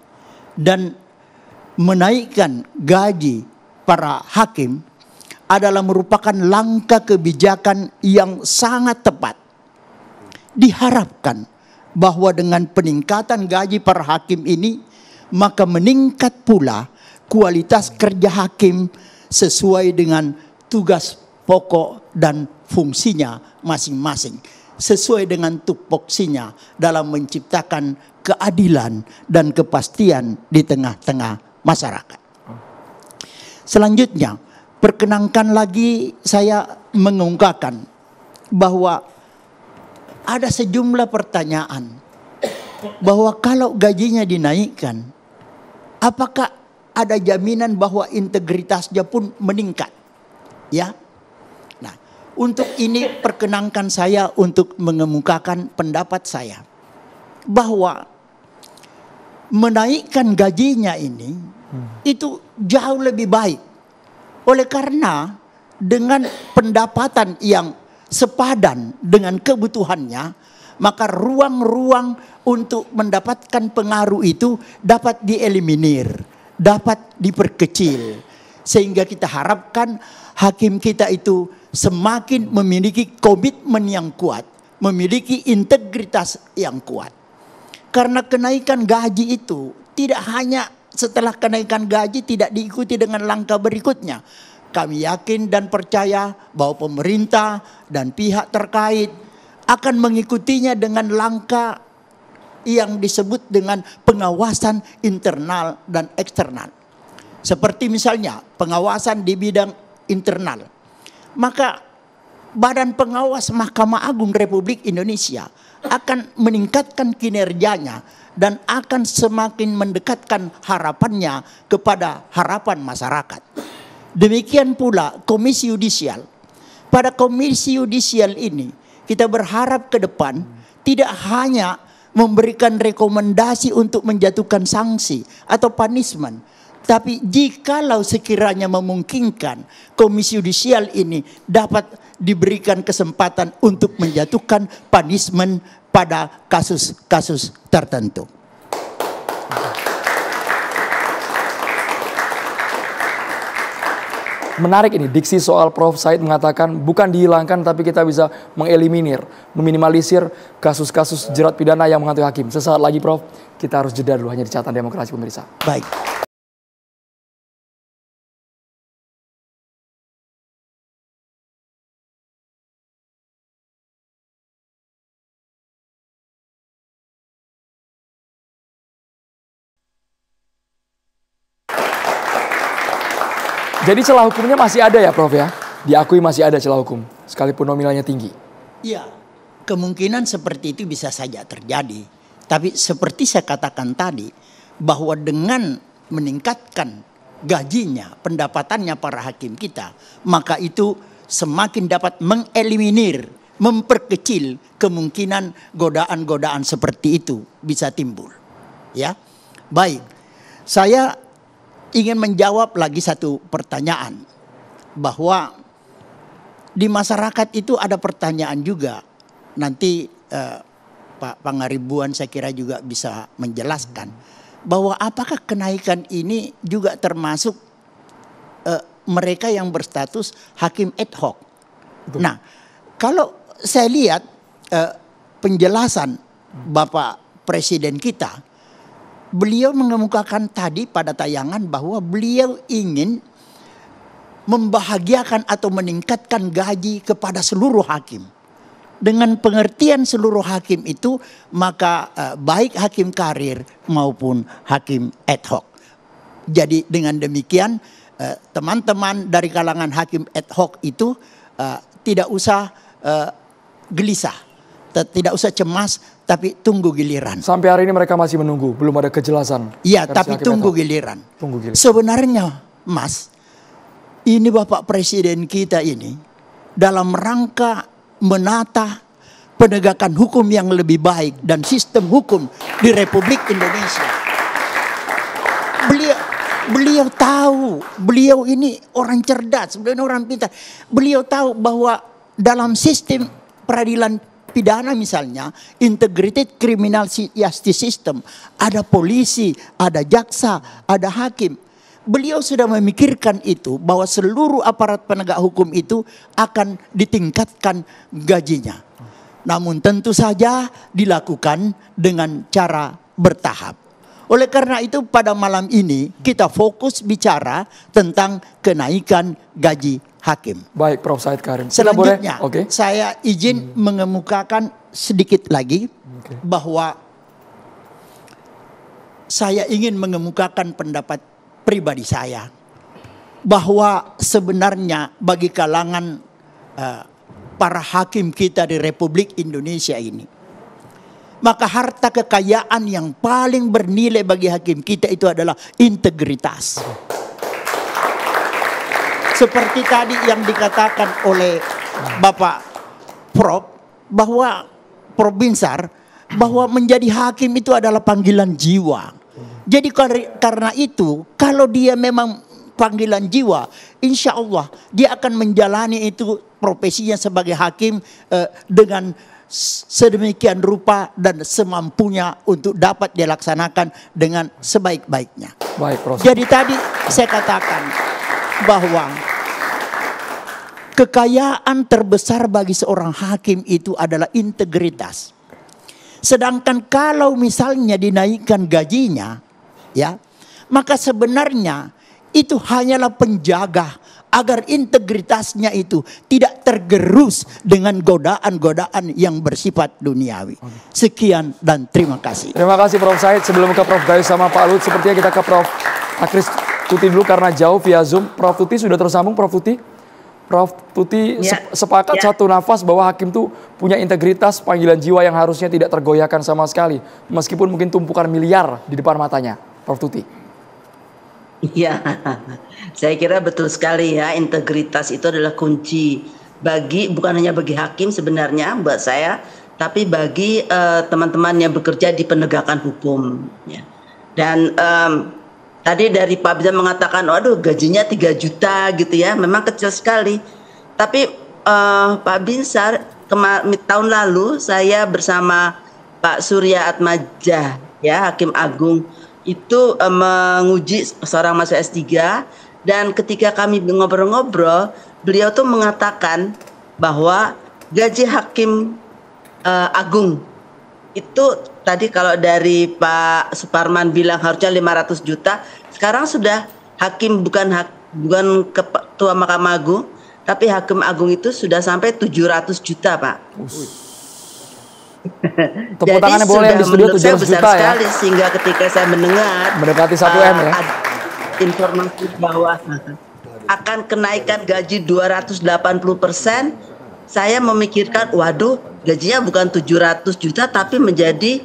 dan menaikkan gaji para hakim adalah merupakan langkah kebijakan yang sangat tepat. Diharapkan bahwa dengan peningkatan gaji para hakim ini, maka meningkat pula kualitas kerja hakim sesuai dengan tugas pokok dan fungsinya masing-masing. Sesuai dengan tupoksinya dalam menciptakan keadilan dan kepastian di tengah-tengah masyarakat. Selanjutnya, perkenankan lagi saya mengungkapkan bahwa ada sejumlah pertanyaan bahwa kalau gajinya dinaikkan, apakah ada jaminan bahwa integritasnya pun meningkat? Ya, untuk ini perkenankan saya untuk mengemukakan pendapat saya bahwa menaikkan gajinya ini itu jauh lebih baik. Oleh karena dengan pendapatan yang sepadan dengan kebutuhannya, maka ruang-ruang untuk mendapatkan pengaruh itu dapat dieliminir, dapat diperkecil. Sehingga kita harapkan hakim kita itu semakin memiliki komitmen yang kuat, memiliki integritas yang kuat. Karena kenaikan gaji itu tidak hanya setelah kenaikan gaji tidak diikuti dengan langkah berikutnya. Kami yakin dan percaya bahwa pemerintah dan pihak terkait akan mengikutinya dengan langkah yang disebut dengan pengawasan internal dan eksternal. Seperti misalnya pengawasan di bidang internal. Maka Badan Pengawas Mahkamah Agung Republik Indonesia akan meningkatkan kinerjanya dan akan semakin mendekatkan harapannya kepada harapan masyarakat. Demikian pula Komisi Yudisial. Pada Komisi Yudisial ini kita berharap ke depan tidak hanya memberikan rekomendasi untuk menjatuhkan sanksi atau punishment, tapi jikalau sekiranya memungkinkan Komisi Yudisial ini dapat diberikan kesempatan untuk menjatuhkan punishment pada kasus-kasus tertentu. Menarik ini, diksi soal Prof. Said mengatakan bukan dihilangkan tapi kita bisa mengeliminir, meminimalisir kasus-kasus jerat pidana yang menghantui hakim. Sesaat lagi Prof, kita harus jeda dulu hanya di Catatan Demokrasi pemirsa. Baik. Jadi celah hukumnya masih ada ya Prof ya? Diakui masih ada celah hukum, sekalipun nominalnya tinggi. Iya, kemungkinan seperti itu bisa saja terjadi. Tapi seperti saya katakan tadi, bahwa dengan meningkatkan gajinya, pendapatannya para hakim kita, maka itu semakin dapat mengeliminir, memperkecil kemungkinan godaan-godaan seperti itu bisa timbul. Ya, baik. Saya ingin menjawab lagi satu pertanyaan, bahwa di masyarakat itu ada pertanyaan juga. Nanti Pak Pangaribuan saya kira juga bisa menjelaskan bahwa apakah kenaikan ini juga termasuk mereka yang berstatus hakim ad hoc. Nah, kalau saya lihat penjelasan Bapak Presiden kita, beliau mengemukakan tadi pada tayangan bahwa beliau ingin membahagiakan atau meningkatkan gaji kepada seluruh hakim. Dengan pengertian seluruh hakim itu, maka baik hakim karir maupun hakim ad hoc. Jadi dengan demikian teman-teman dari kalangan hakim ad hoc itu tidak usah gelisah, tidak usah cemas, tapi tunggu giliran. Sampai hari ini mereka masih menunggu, belum ada kejelasan. Iya, tapi tunggu giliran. Sebenarnya, Mas, ini Bapak Presiden kita ini dalam rangka menata penegakan hukum yang lebih baik dan sistem hukum di Republik Indonesia. Beliau tahu, beliau ini orang cerdas, beliau ini orang pintar. Beliau tahu bahwa dalam sistem peradilan pidana misalnya, integrated criminal justice system, ada polisi, ada jaksa, ada hakim. Beliau sudah memikirkan itu, bahwa seluruh aparat penegak hukum itu akan ditingkatkan gajinya. Namun tentu saja dilakukan dengan cara bertahap. Oleh karena itu pada malam ini kita fokus bicara tentang kenaikan gaji hakim. Baik, Prof. Said Karim. Selanjutnya, saya izin mengemukakan sedikit lagi bahwa saya ingin mengemukakan pendapat pribadi saya, bahwa sebenarnya bagi kalangan para hakim kita di Republik Indonesia ini, maka harta kekayaan yang paling bernilai bagi hakim kita itu adalah integritas. Seperti tadi yang dikatakan oleh Bapak Prof bahwa Prof Binsar bahwa menjadi hakim itu adalah panggilan jiwa. Jadi karena itu kalau dia memang panggilan jiwa, insya Allah dia akan menjalani itu profesinya sebagai hakim dengan sedemikian rupa dan semampunya untuk dapat dilaksanakan dengan sebaik-baiknya. Baik, Prof. Jadi tadi saya katakan bahwa kekayaan terbesar bagi seorang hakim itu adalah integritas. Sedangkan kalau misalnya dinaikkan gajinya, ya, maka sebenarnya itu hanyalah penjaga agar integritasnya itu tidak tergerus dengan godaan-godaan yang bersifat duniawi. Sekian dan terima kasih. Terima kasih Prof Said. Sebelum ke Prof Gayus sama Pak Lut, sepertinya kita ke Prof Akris Tuti dulu karena jauh via Zoom. Prof Tuti sudah tersambung, Prof Tuti? Prof Tuti sepakat satu nafas bahwa hakim itu punya integritas, panggilan jiwa yang harusnya tidak tergoyahkan sama sekali. Meskipun mungkin tumpukan miliar di depan matanya. Prof Tuti. Iya, saya kira betul sekali ya, integritas itu adalah kunci bagi, bukan hanya bagi hakim sebenarnya buat saya, tapi bagi teman-teman yang bekerja di penegakan hukum. Ya. Dan tadi dari Pak Binsar mengatakan, waduh gajinya 3 juta gitu ya, memang kecil sekali. Tapi Pak Binsar, tahun lalu saya bersama Pak Surya Atmaja, ya Hakim Agung, itu menguji seorang mahasiswa S3, dan ketika kami ngobrol-ngobrol, beliau tuh mengatakan bahwa gaji Hakim Agung itu tadi kalau dari Pak Suparman bilang harusnya 500 juta, sekarang sudah hakim bukan ketua Mahkamah Agung, tapi Hakim Agung itu sudah sampai 700 juta, Pak. Tepuk tangannya boleh di studio 700 juta ya. Sekali, sehingga ketika saya mendengar mendekati 1M ya. Informasi bahwa akan kenaikan gaji 280%, saya memikirkan, waduh, gajinya bukan 700 juta tapi menjadi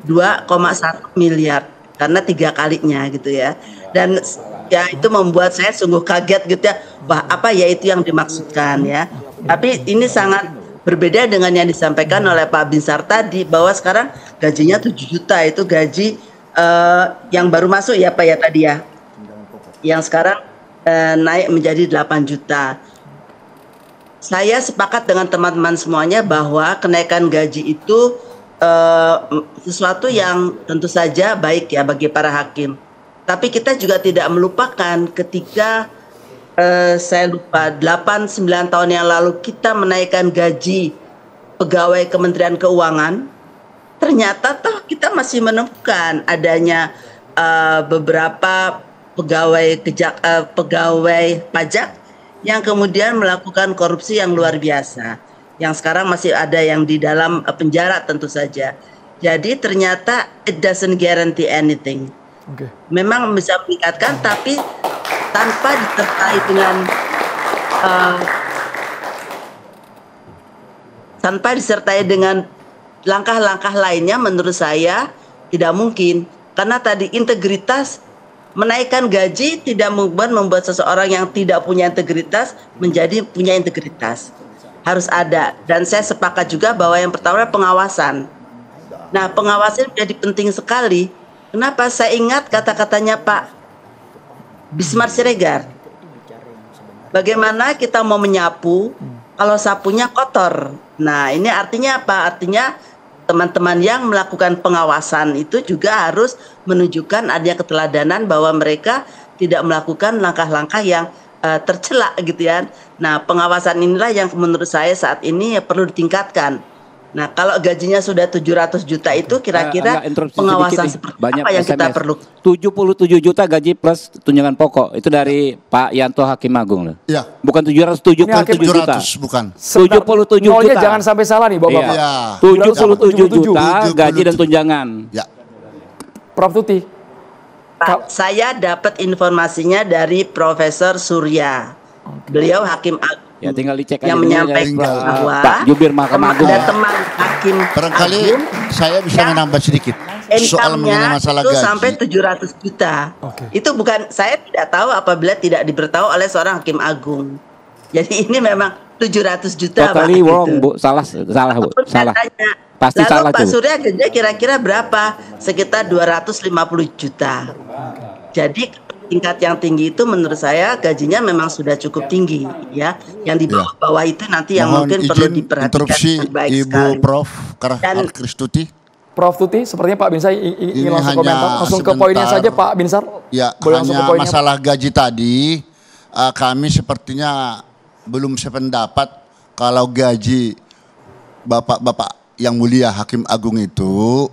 2,1 miliar karena 3 kalinya gitu ya. Dan ya itu membuat saya sungguh kaget gitu ya. Wah, apa ya itu yang dimaksudkan ya. Tapi ini sangat berbeda dengan yang disampaikan oleh Pak Binsar tadi, bahwa sekarang gajinya 7 juta itu gaji yang baru masuk ya Pak ya tadi ya. Yang sekarang naik menjadi 8 juta. Saya sepakat dengan teman-teman semuanya bahwa kenaikan gaji itu sesuatu yang tentu saja baik ya bagi para hakim. Tapi kita juga tidak melupakan ketika saya lupa 8-9 tahun yang lalu kita menaikkan gaji pegawai Kementerian Keuangan, ternyata toh kita masih menemukan adanya beberapa pegawai pajak yang kemudian melakukan korupsi yang luar biasa, yang sekarang masih ada yang di dalam penjara tentu saja. Jadi ternyata it doesn't guarantee anything. Memang bisa meningkatkan, tapi tanpa disertai dengan langkah-langkah lainnya, menurut saya tidak mungkin. Karena tadi integritas, menaikkan gaji tidak membuat seseorang yang tidak punya integritas menjadi punya integritas. Harus ada. Dan saya sepakat juga bahwa yang pertama pengawasan. Nah, pengawasan menjadi penting sekali. Kenapa? Saya ingat kata-katanya Pak Bismar Siregar. Bagaimana kita mau menyapu kalau sapunya kotor? Nah, ini artinya apa? Artinya teman-teman yang melakukan pengawasan itu juga harus menunjukkan adanya keteladanan bahwa mereka tidak melakukan langkah-langkah yang tercela gitu ya. Nah, pengawasan inilah yang menurut saya saat ini perlu ditingkatkan. Nah, kalau gajinya sudah 700 juta itu kira-kira pengawasan seperti apa yang kita perlu? 77 juta gaji plus tunjangan pokok. Itu dari Pak Yanto Hakim Agung loh. Ya. Bukan 777 juta. Bukan. 77 juta. Jangan sampai salah nih Bapak. Iya. 77 juta gaji dan tunjangan. Ya. Prof Tuti. Pak, saya dapat informasinya dari Profesor Surya. Beliau Hakim Agung. Ya tinggal dicek yang menyampaikan bahwa Pak Jubir Mahkamah Agung ada teman hakim barangkali saya bisa menambah sedikit soal mengenai masalah itu gaji sampai 700 juta. Itu bukan, saya tidak tahu apabila tidak diberitahu oleh seorang hakim agung. Jadi ini memang 700 juta. Totally Pak, wrong, gitu. Bu. Salah Bu. Salah. Tanya. Pasti Lalu salah Pak tuh. Surya gajinya kira-kira berapa? Sekitar 250 juta. Jadi tingkat yang tinggi itu menurut saya gajinya memang sudah cukup tinggi ya. Yang di bawah-bawah itu nanti yang Mohon mungkin perlu izin diperhatikan interupsi dengan baik Ibu sekali. Prof. Dan Kristuti, sepertinya Pak Binsar ingin langsung hanya komentar. Langsung ke poinnya sebentar. saja Pak Binsar. Ya, Boleh langsung ke hanya poinnya, masalah gaji tadi, kami sepertinya belum sependapat kalau gaji Bapak-bapak yang mulia Hakim Agung itu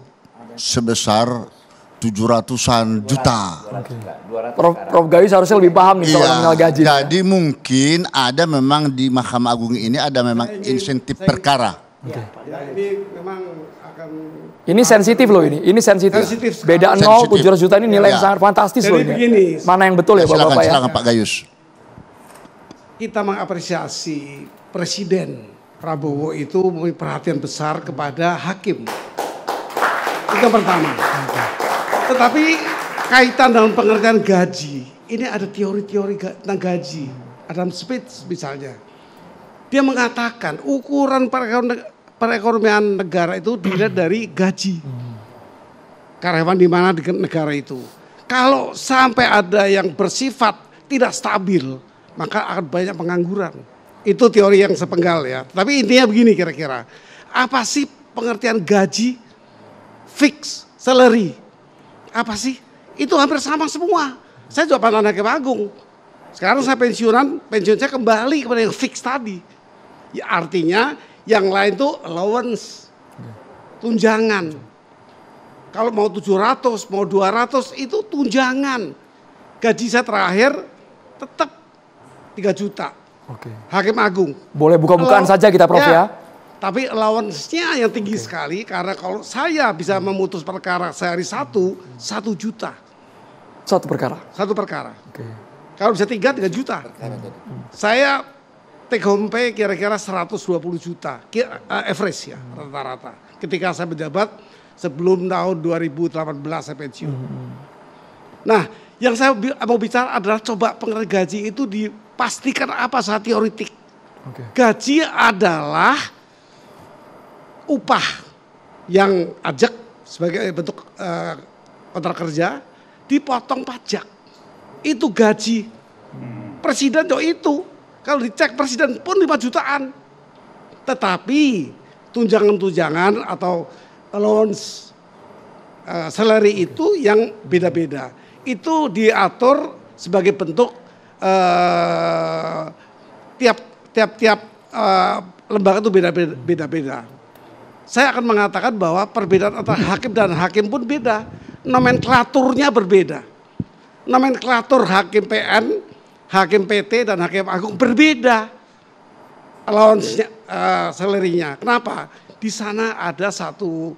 sebesar 700-an juta. Prof Gayus harusnya lebih paham nih soal nominal gaji. Jadi mungkin ada memang di Mahkamah Agung ini ada memang insentif perkara. Ini memang akan Ini sensitif loh ini sensitif. Beda 0, 700 juta ini nilai yang sangat fantastis Jadi loh ini. begini. Mana yang betul ya Bapak-Bapak ya? Silakan Pak Gayus. kita mengapresiasi Presiden Prabowo itu memiliki perhatian besar kepada hakim. Itu yang pertama. Tetapi kaitan dengan pengertian gaji, ini ada teori-teori tentang gaji. Adam Smith misalnya, dia mengatakan ukuran perekonomian negara itu dilihat dari gaji. Karyawan di mana di negara itu. Kalau sampai ada yang bersifat tidak stabil, maka akan banyak pengangguran. Itu teori yang sepenggal ya. Tapi intinya begini kira-kira. Apa sih pengertian gaji? Fix salary. Apa sih? Itu hampir sama semua. Saya juga mantan Hakim Agung. Sekarang saya pensiun saya kembali kepada yang fix tadi. Ya, artinya yang lain tuh allowance, tunjangan. Kalau mau 700, mau 200 itu tunjangan. Gaji saya terakhir tetap 3 juta. Oke. Hakim Agung. Boleh buka-bukaan saja kita Prof ya. Tapi allowance-nya yang tinggi sekali karena kalau saya bisa memutus perkara sehari 1 juta. Satu perkara. Satu perkara. Oke. Kalau bisa 3 juta. Saya take home pay kira-kira 120 juta. Average ya rata-rata. Ketika saya menjabat sebelum tahun 2018 saya pensiun. Nah, yang saya mau bicara adalah coba pengertian gaji itu dipastikan apa secara teoritik. Gaji adalah upah yang ajak sebagai bentuk kontrak kerja dipotong pajak. Itu gaji. Presiden itu. Kalau dicek presiden pun 5 jutaan. Tetapi tunjangan-tunjangan atau allowance salary itu yang beda-beda. Itu diatur sebagai bentuk tiap lembaga itu beda-beda. Saya akan mengatakan bahwa perbedaan antara hakim dan hakim pun beda. Nomenklaturnya berbeda. Nomenklatur hakim PN, hakim PT dan hakim agung berbeda. Allowance-nya, salary-nya. Kenapa? Di sana ada satu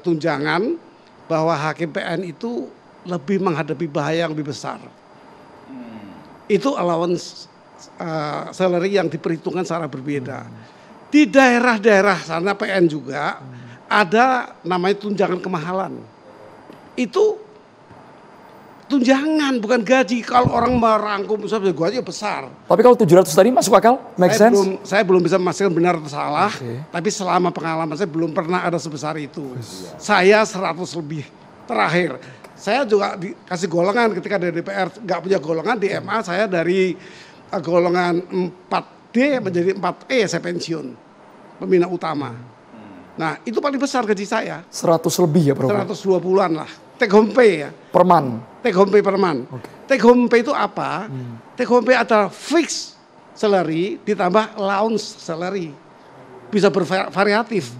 tunjangan bahwa hakim PN itu lebih menghadapi bahaya yang lebih besar. Itu allowance salary yang diperhitungkan secara berbeda. Di daerah-daerah sana PN juga ada namanya tunjangan kemahalan. Itu tunjangan bukan gaji. Kalau orang merangkum misalnya gaji besar. Tapi kalau 700 tadi masuk akal? Make sense? Saya belum bisa memastikan benar atau salah. Tapi selama pengalaman saya belum pernah ada sebesar itu. Saya 100 lebih terakhir. Saya juga dikasih golongan ketika dari DPR nggak punya golongan di MA, saya dari golongan 4D menjadi 4E saya pensiun pembina utama. Nah itu paling besar gaji saya. 100 lebih ya Prof? 120-an lah. Take home pay ya. Per month? Take home pay per month. Take home pay itu apa? Take home pay adalah fixed salary ditambah allowance salary. Bisa bervariatif.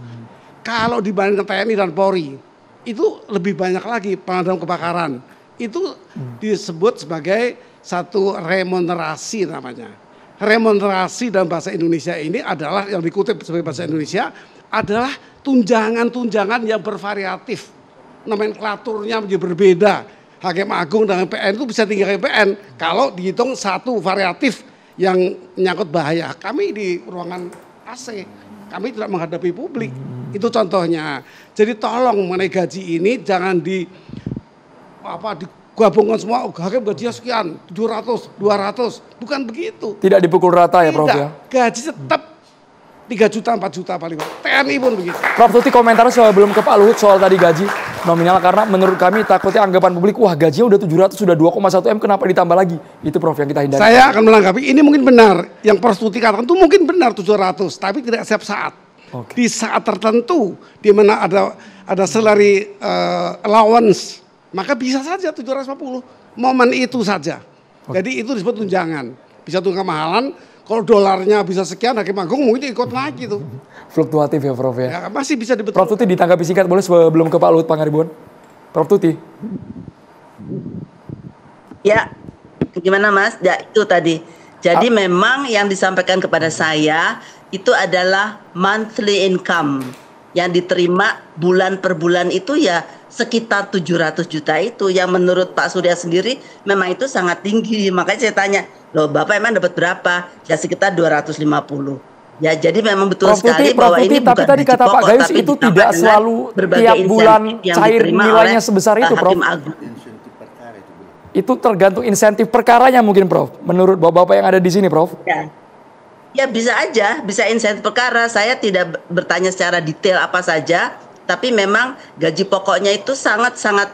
Kalau dibandingkan TNI dan Polri itu lebih banyak lagi pemadam kebakaran. Itu disebut sebagai satu remunerasi namanya. Remunerasi dalam bahasa Indonesia ini adalah yang dikutip sebagai bahasa Indonesia adalah tunjangan-tunjangan yang bervariatif. Nomenklaturnya menjadi berbeda. Hakim Agung dengan PN itu bisa tinggi hakim PN kalau dihitung satu variatif yang menyangkut bahaya. Kami di ruangan AC, kami tidak menghadapi publik. Itu contohnya. Jadi tolong mengenai gaji ini jangan dikut gabungan semua, hakim gajinya sekian, 700, 200, bukan begitu. Tidak dipukul rata ya Prof ya? Gaji tetap 3 juta, 4 juta paling banyak. TNI pun begitu. Prof Tuti komentarnya sebelum ke Pak Luhut soal tadi gaji nominal, karena menurut kami takutnya anggapan publik, wah gajinya udah 700, sudah 2,1 M, kenapa ditambah lagi? Itu Prof yang kita hindari. Saya akan melanggapi, ini mungkin benar. Yang Prof Tuti katakan itu mungkin benar 700, tapi tidak setiap saat. Di saat tertentu, di mana ada salary allowance, maka bisa saja 750. Momen itu saja. Jadi itu disebut tunjangan. Bisa tunjangan kemahalan. Kalau dolarnya bisa sekian, Hakim Agung mungkin ikut naik gitu. Fluktuatif ya Prof ya? Ya masih bisa dibetulkan. Prof Tuti ditanggapi singkat boleh sebelum ke Pak Luhut Pangaribuan. Prof Tuti. Ya, gimana Mas? Ya itu tadi. Jadi memang yang disampaikan kepada saya itu adalah monthly income. Yang diterima bulan per bulan itu ya sekitar 700 juta itu. Yang menurut Pak Surya sendiri memang itu sangat tinggi. Makanya saya tanya, loh Bapak emang dapat berapa? Ya sekitar 250. Ya jadi memang betul sekali bahwa ini bukan tapi tadi kata Pak Gayus itu tidak selalu tiap bulan cair nilainya sebesar itu Prof. Itu tergantung insentif perkaranya mungkin Prof. Menurut Bapak yang ada di sini Prof. Ya bisa aja, bisa insentif perkara. Saya tidak bertanya secara detail apa saja, tapi memang gaji pokoknya itu sangat-sangat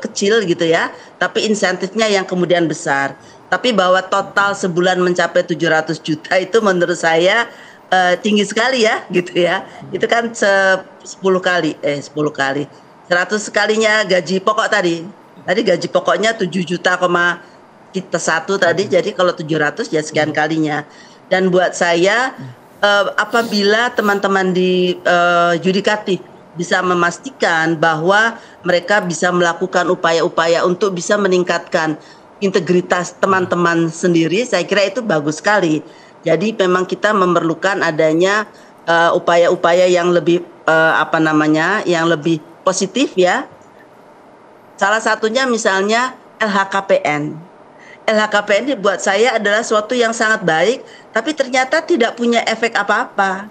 kecil gitu ya. Tapi insentifnya yang kemudian besar. Tapi bahwa total sebulan mencapai 700 juta itu menurut saya tinggi sekali ya gitu ya. Itu kan 10 kali. 100 kalinya gaji pokok tadi. Tadi gaji pokoknya 7 juta, kita satu tadi. Jadi kalau 700 ya sekian kalinya. Dan buat saya apabila teman-teman di yudikatif bisa memastikan bahwa mereka bisa melakukan upaya-upaya untuk bisa meningkatkan integritas teman-teman sendiri, saya kira itu bagus sekali. Jadi memang kita memerlukan adanya upaya-upaya yang lebih yang lebih positif ya. Salah satunya misalnya LHKPN. LHKPN ini buat saya adalah suatu yang sangat baik, tapi ternyata tidak punya efek apa-apa.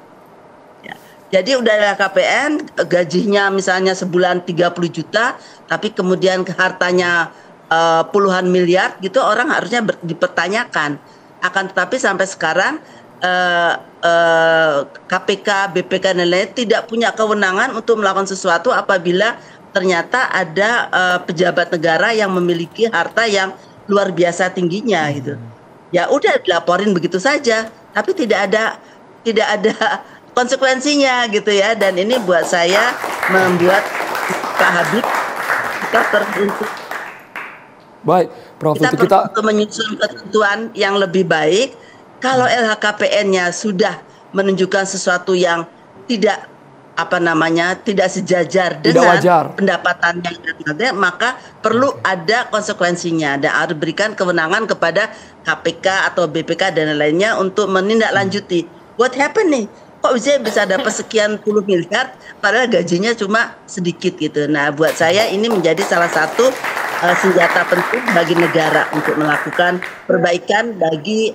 Ya. Jadi udah LHKPN, gajinya misalnya sebulan 30 juta, tapi kemudian hartanya puluhan miliar, gitu orang harusnya dipertanyakan. Akan tetapi sampai sekarang KPK, BPK dan lain-lain tidak punya kewenangan untuk melakukan sesuatu apabila ternyata ada pejabat negara yang memiliki harta yang luar biasa tingginya gitu. Ya udah dilaporin begitu saja, tapi tidak ada konsekuensinya gitu ya. Dan ini buat saya membuat Pak Habib kita teruntuk. Baik, Prof. Kita perlu menyusun ketentuan yang lebih baik. Kalau LHKPN-nya sudah menunjukkan sesuatu yang tidak tidak sejajar dengan pendapatannya, maka perlu ada konsekuensinya dan harus berikan kewenangan kepada KPK atau BPK dan lainnya untuk menindaklanjuti. What happened nih? Kok bisa dapat sekian puluh miliar padahal gajinya cuma sedikit gitu. Nah, buat saya ini menjadi salah satu senjata penting bagi negara untuk melakukan perbaikan bagi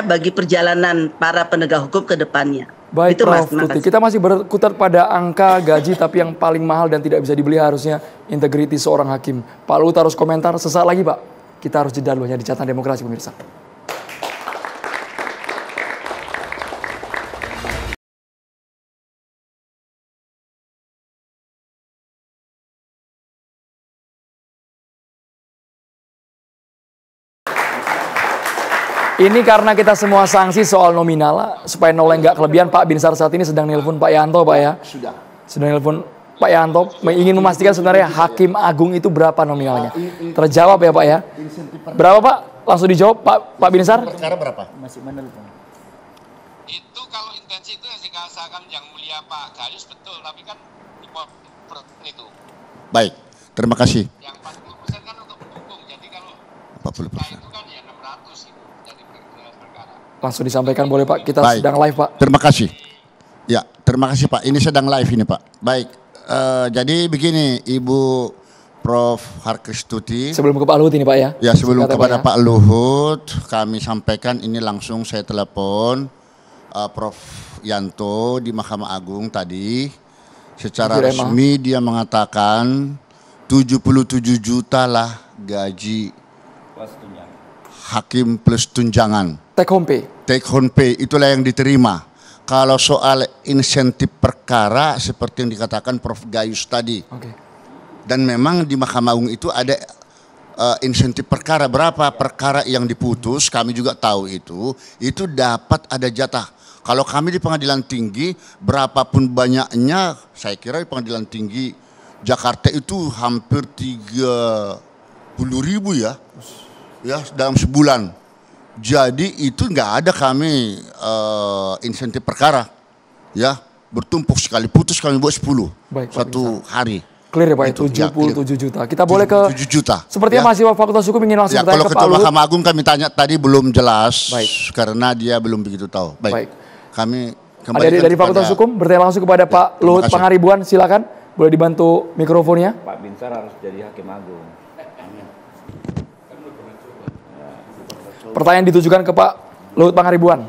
bagi perjalanan para penegak hukum ke depannya. Baik itu, Prof. Tuti, kita masih berkutat pada angka gaji tapi yang paling mahal dan tidak bisa dibeli harusnya integritas seorang hakim. Pak Luhut harus komentar sesaat lagi Pak. Kita harus jeda dulu hanya di Catatan Demokrasi pemirsa. Ini karena kita semua sanksi soal nominal, supaya nolnya nggak kelebihan. Pak Binsar saat ini sedang nelpon Pak Yanto, Pak ya. Sedang nelpon Pak Yanto, ingin memastikan sebenarnya Hakim Agung itu berapa nominalnya. Terjawab ya Pak ya. Berapa Pak? Langsung dijawab Pak Binsar. Perkara berapa? Masih menelpon. Itu kalau intensi itu yang dikatakan yang mulia Pak Gayus betul, tapi kan itu. Baik, terima kasih. Yang 40% kan untuk pendukung, jadi kalau 40%. Itu kan ya 600 itu. Langsung disampaikan boleh Pak, kita baik. Sedang live Pak. Terima kasih. Ya, terima kasih Pak, ini sedang live ini Pak. Baik, jadi begini Ibu Prof. Harkristuti. Sebelum ke Pak Luhut ini Pak ya. Ya, sebelum kepada Pak Luhut, kami sampaikan ini langsung saya telepon Prof. Yanto di Mahkamah Agung tadi. Secara resmi dia mengatakan 77 juta lah gaji hakim plus tunjangan. Take home pay. Take home pay itulah yang diterima. Kalau soal insentif perkara seperti yang dikatakan Prof. Gayus tadi. Dan memang di Mahkamah Agung itu ada insentif perkara, berapa perkara yang diputus, kami juga tahu itu dapat ada jatah. Kalau kami di pengadilan tinggi, berapapun banyaknya, saya kira di pengadilan tinggi Jakarta itu hampir 30.000 ya dalam sebulan. Jadi itu nggak ada kami insentif perkara, ya bertumpuk sekali, putus kami buat 10 satu hari. Clear ya Pak, itu 77 juta. Kita boleh ke 7 juta. Sepertinya mahasiswa Fakultas Hukum ingin langsung bertanya kalau ke Pak Ketua Luhut. Mahkamah Agung kami tanya tadi belum jelas, karena dia belum begitu tahu. Baik. Kami Ada dari Fakultas Hukum bertanya langsung kepada Pak Luhut Pangaribuan, silakan. Boleh dibantu mikrofonnya. Pak Binsar harus jadi Hakim Agung. Pertanyaan ditujukan ke Pak Luhut Pangaribuan.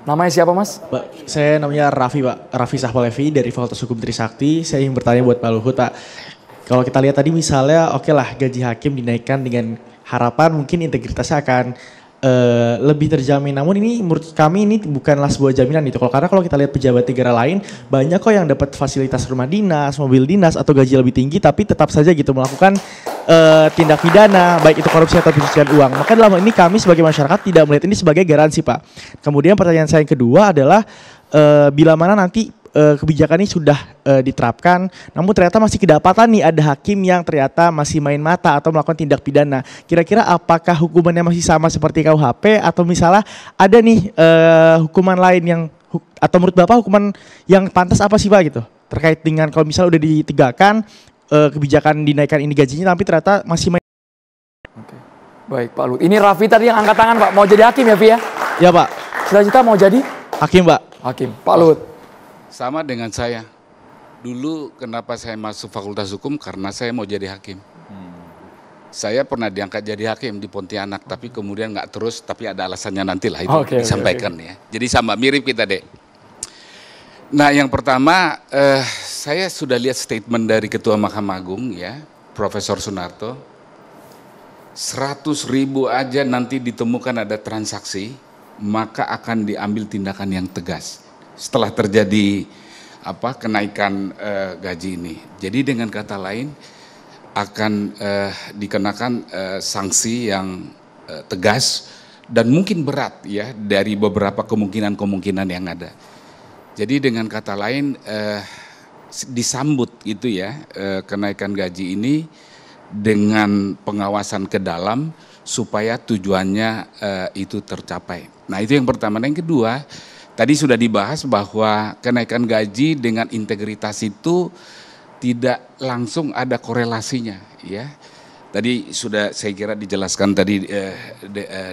Namanya siapa Mas? Pak, saya namanya Raffi Pak, Raffi Sahpalevi dari Fakultas Hukum Trisakti. Saya ingin bertanya buat Pak Luhut Pak. Kalau kita lihat tadi misalnya oke lah gaji hakim dinaikkan dengan harapan mungkin integritasnya akan lebih terjamin. Namun ini menurut kami ini bukanlah sebuah jaminan itu. Karena kalau kita lihat pejabat negara lain banyak kok yang dapat fasilitas rumah dinas, mobil dinas atau gaji lebih tinggi tapi tetap saja gitu melakukan tindak pidana baik itu korupsi atau pencucian uang. Maka dalam hal ini kami sebagai masyarakat tidak melihat ini sebagai garansi Pak. Kemudian pertanyaan saya yang kedua adalah bila mana nanti kebijakan ini sudah diterapkan, namun ternyata masih kedapatan nih ada hakim yang ternyata masih main mata atau melakukan tindak pidana. Kira-kira apakah hukumannya masih sama seperti KUHP atau misalnya ada nih hukuman lain yang atau menurut Bapak hukuman yang pantas apa sih Pak gitu? Terkait dengan kalau misalnya udah ditegakkan kebijakan dinaikkan ini gajinya tapi ternyata masih main. Baik Pak Luhut. Ini Raffi tadi yang angkat tangan Pak. Mau jadi hakim ya Vi ya? Ya Pak. Cita-cita mau jadi? Hakim Pak. Hakim. Pak Luhut. Sama dengan saya. Dulu kenapa saya masuk Fakultas Hukum karena saya mau jadi hakim. Saya pernah diangkat jadi hakim di Pontianak, tapi kemudian nggak terus, tapi ada alasannya nantilah itu disampaikan ya. Jadi sama mirip kita deh. Nah yang pertama, saya sudah lihat statement dari Ketua Mahkamah Agung ya, Profesor Sunarto. 100.000 aja nanti ditemukan ada transaksi, maka akan diambil tindakan yang tegas. Setelah terjadi kenaikan gaji ini. Jadi dengan kata lain akan dikenakan sanksi yang tegas dan mungkin berat ya dari beberapa kemungkinan yang ada. Jadi dengan kata lain disambut gitu ya kenaikan gaji ini dengan pengawasan ke dalam supaya tujuannya itu tercapai. Nah itu yang pertama. Yang kedua, tadi sudah dibahas bahwa kenaikan gaji dengan integritas itu tidak langsung ada korelasinya, ya. Tadi sudah saya kira dijelaskan tadi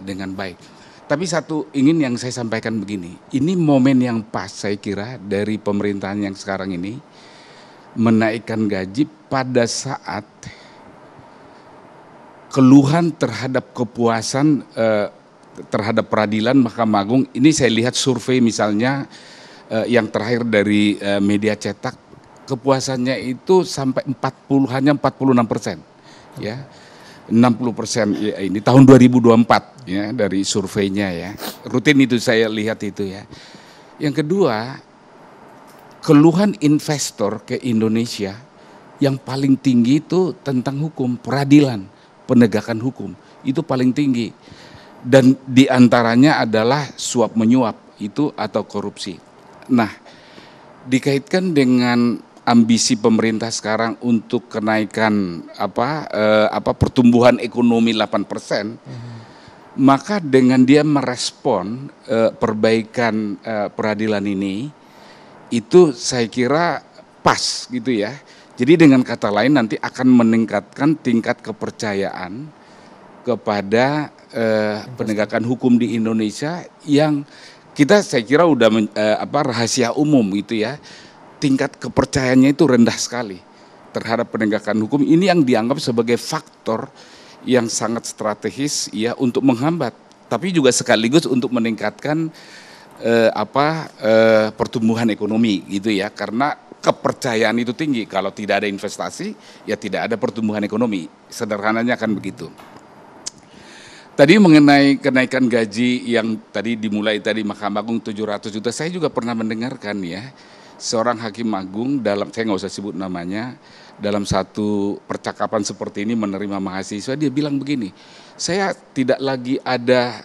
dengan baik. Tapi satu ingin yang saya sampaikan begini, ini momen yang pas saya kira dari pemerintahan yang sekarang ini menaikkan gaji pada saat keluhan terhadap kepuasan terhadap peradilan Mahkamah Agung. Ini saya lihat survei misalnya yang terakhir dari media cetak, kepuasannya itu sampai hanya 46%, ya 60% ya, ini tahun 2024 ya dari surveinya ya, rutin itu saya lihat itu ya. Yang kedua, keluhan investor ke Indonesia yang paling tinggi itu tentang hukum, peradilan, penegakan hukum itu paling tinggi. Dan diantaranya adalah suap menyuap itu atau korupsi. Nah, dikaitkan dengan ambisi pemerintah sekarang untuk kenaikan pertumbuhan ekonomi 8%, maka dengan dia merespon perbaikan peradilan ini, itu saya kira pas gitu ya. Jadi dengan kata lain nanti akan meningkatkan tingkat kepercayaan kepada penegakan hukum di Indonesia yang kita saya kira udah rahasia umum itu ya, tingkat kepercayaannya itu rendah sekali terhadap penegakan hukum ini yang dianggap sebagai faktor yang sangat strategis ya untuk menghambat, tapi juga sekaligus untuk meningkatkan pertumbuhan ekonomi gitu ya, karena kepercayaan itu tinggi. Kalau tidak ada investasi, ya tidak ada pertumbuhan ekonomi. Sederhananya kan begitu. Tadi mengenai kenaikan gaji yang tadi dimulai tadi Mahkamah Agung 700 juta, saya juga pernah mendengarkan ya, seorang hakim agung dalam, saya nggak usah sebut namanya, dalam satu percakapan seperti ini menerima mahasiswa, dia bilang begini, saya tidak lagi ada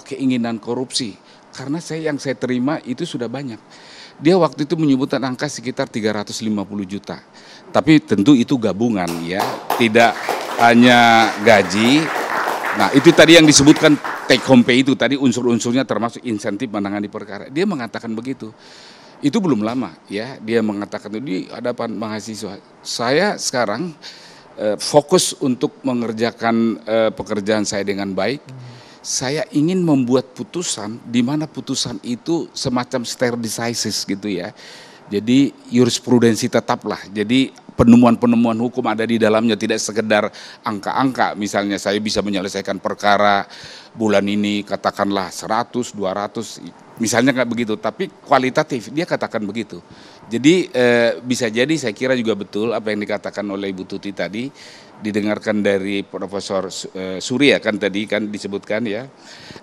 keinginan korupsi, karena yang saya terima itu sudah banyak. Dia waktu itu menyebutkan angka sekitar 350 juta, tapi tentu itu gabungan ya, tidak hanya gaji. Nah itu tadi yang disebutkan take home pay itu tadi unsur-unsurnya termasuk insentif menangani perkara. Dia mengatakan begitu. Itu belum lama ya, dia mengatakan itu di hadapan mahasiswa. Saya sekarang fokus untuk mengerjakan pekerjaan saya dengan baik. Saya ingin membuat putusan di mana putusan itu semacam stare decisis gitu ya. Jadi jurisprudensi tetaplah. Jadi penemuan-penemuan hukum ada di dalamnya, tidak sekedar angka-angka. Misalnya saya bisa menyelesaikan perkara bulan ini katakanlah 100, 200, misalnya kayak begitu. Tapi kualitatif dia katakan begitu. Jadi bisa jadi saya kira juga betul apa yang dikatakan oleh Ibu Tuti tadi, didengarkan dari Profesor Surya kan tadi kan disebutkan ya.